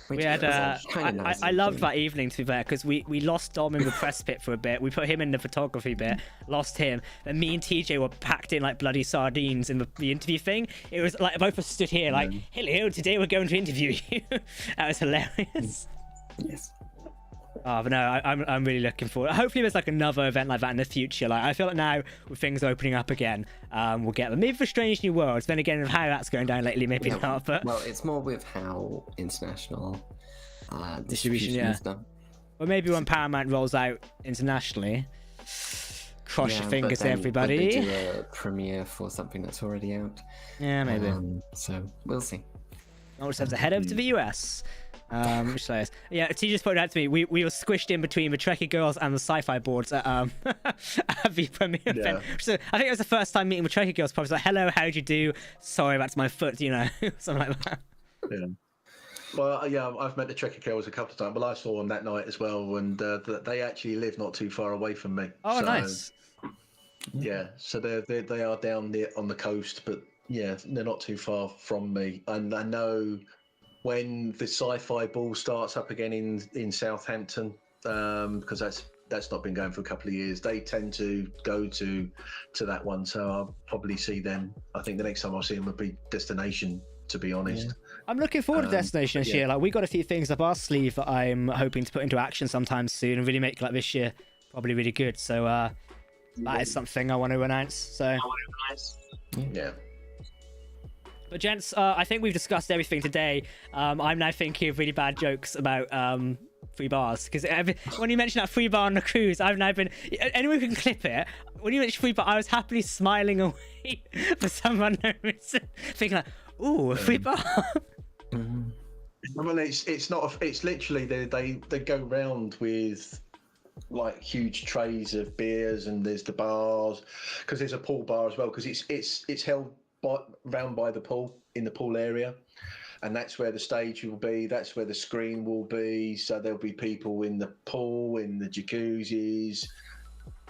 We had I loved that evening, to be fair, because we lost Dom in the press pit for a bit. We put him in the photography bit, lost him, and me and TJ were packed in like bloody sardines in the interview thing. It was like both of us stood here like, hello, today we're going to interview you. That was hilarious. Yes. Oh, but no, I'm really looking forward. Hopefully there's like another event like that in the future. Like, I feel like now with things opening up again, we'll get them. Maybe for Strange New Worlds. Then again, with how that's going down lately, maybe not. But well, it's more with how international distribution is done. Or maybe when Paramount rolls out internationally. Cross your fingers, everybody. They do a premiere for something that's already out. Yeah, maybe. So we'll see. I'll just have to head over to the US. Which is, yeah, T just pointed out to me we were squished in between the Trekkie girls and the sci-fi boards at the premiere event. So I think it was the first time meeting with Trekkie girls. Probably like, hello, how'd you do? Sorry, that's my foot, you know, something like that. Yeah. Well, yeah, I've met the Trekkie girls a couple of times, but I saw them that night as well, and they actually live not too far away from me. Oh, so, nice. Yeah, so they are down there on the coast, but yeah, they're not too far from me, and I know. When the sci-fi ball starts up again in Southampton, because that's not been going for a couple of years, they tend to go to that one. So I'll probably see them. I think the next time I'll see them would be Destination, to be honest. Yeah. I'm looking forward to Destination this year. Like, we got a few things up our sleeve that I'm hoping to put into action sometime soon and really make like this year probably really good. So that is something I want to announce. So yeah. But gents, I think we've discussed everything today. I'm now thinking of really bad jokes about free bars, because when you mentioned that free bar on the cruise, I've now been. Anyone can clip it. When you mentioned free bar, I was happily smiling away for some unknown reason, thinking like, "Ooh, a free bar." Well, it's not. It's literally they go round with like huge trays of beers, and there's the bars, because there's a pool bar as well, because it's held round by the pool, in the pool area, and that's where the stage will be, that's where the screen will be, so there'll be people in the pool, in the jacuzzis,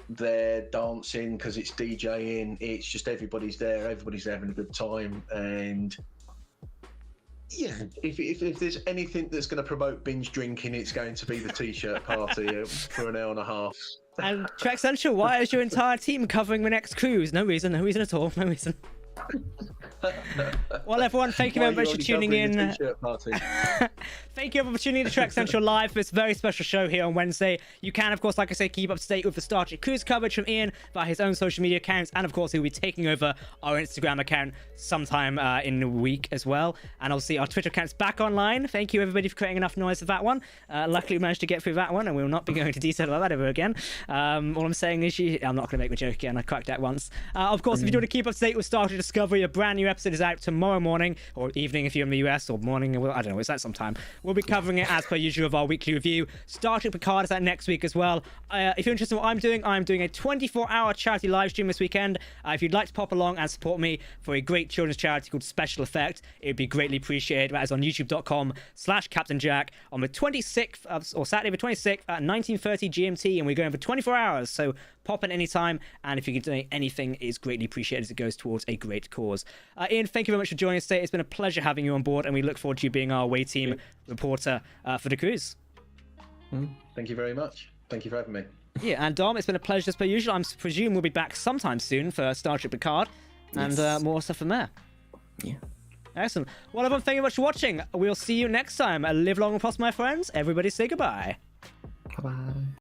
they're dancing because it's DJing, it's just everybody's having a good time. And yeah, if there's anything that's going to promote binge drinking, it's going to be the t-shirt party for an hour and a half. And Trek Central, why is your entire team covering the next cruise? No reason at all, no reason. Well, everyone, thank you very much for tuning in. Thank you everyone for tuning in to Trek Central Live for this very special show here on Wednesday. You can, of course, like I say, keep up to date with the Star Trek cruise coverage from Ian via his own social media accounts, and of course he'll be taking over our Instagram account sometime in a week as well. And obviously our Twitter account's back online. Thank you everybody for creating enough noise for that one. Luckily we managed to get through that one, and we will not be going into detail about that ever again. All I'm saying is I'm not going to make the joke again. I cracked that once. Of course, if you do want to keep up to date with Star Trek Discovery, a brand new episode is out tomorrow morning, or evening if you're in the US, or morning, I don't know, it's out sometime. We'll be covering it as per usual of our weekly review. Star Trek Picard is out next week as well. If you're interested in what I'm doing a 24-hour charity live stream this weekend. If you'd like to pop along and support me for a great children's charity called Special Effect, it would be greatly appreciated. That is on youtube.com/CaptainJack on the 26th, or Saturday the 26th at 19:30 GMT, and we're going for 24 hours, so pop in any time, and if you can donate anything, it is greatly appreciated as it goes towards a great cause. Ian, thank you very much for joining us today. It's been a pleasure having you on board, and we look forward to you being our away team reporter for the cruise. Thank you very much. Thank you for having me. Yeah, and Dom, it's been a pleasure as per usual. I presume we'll be back sometime soon for Star Trek Picard, and more stuff from there. Yeah. Excellent. Well, everyone, thank you very much for watching. We'll see you next time. Live long and prosper, my friends. Everybody say goodbye. Bye-bye.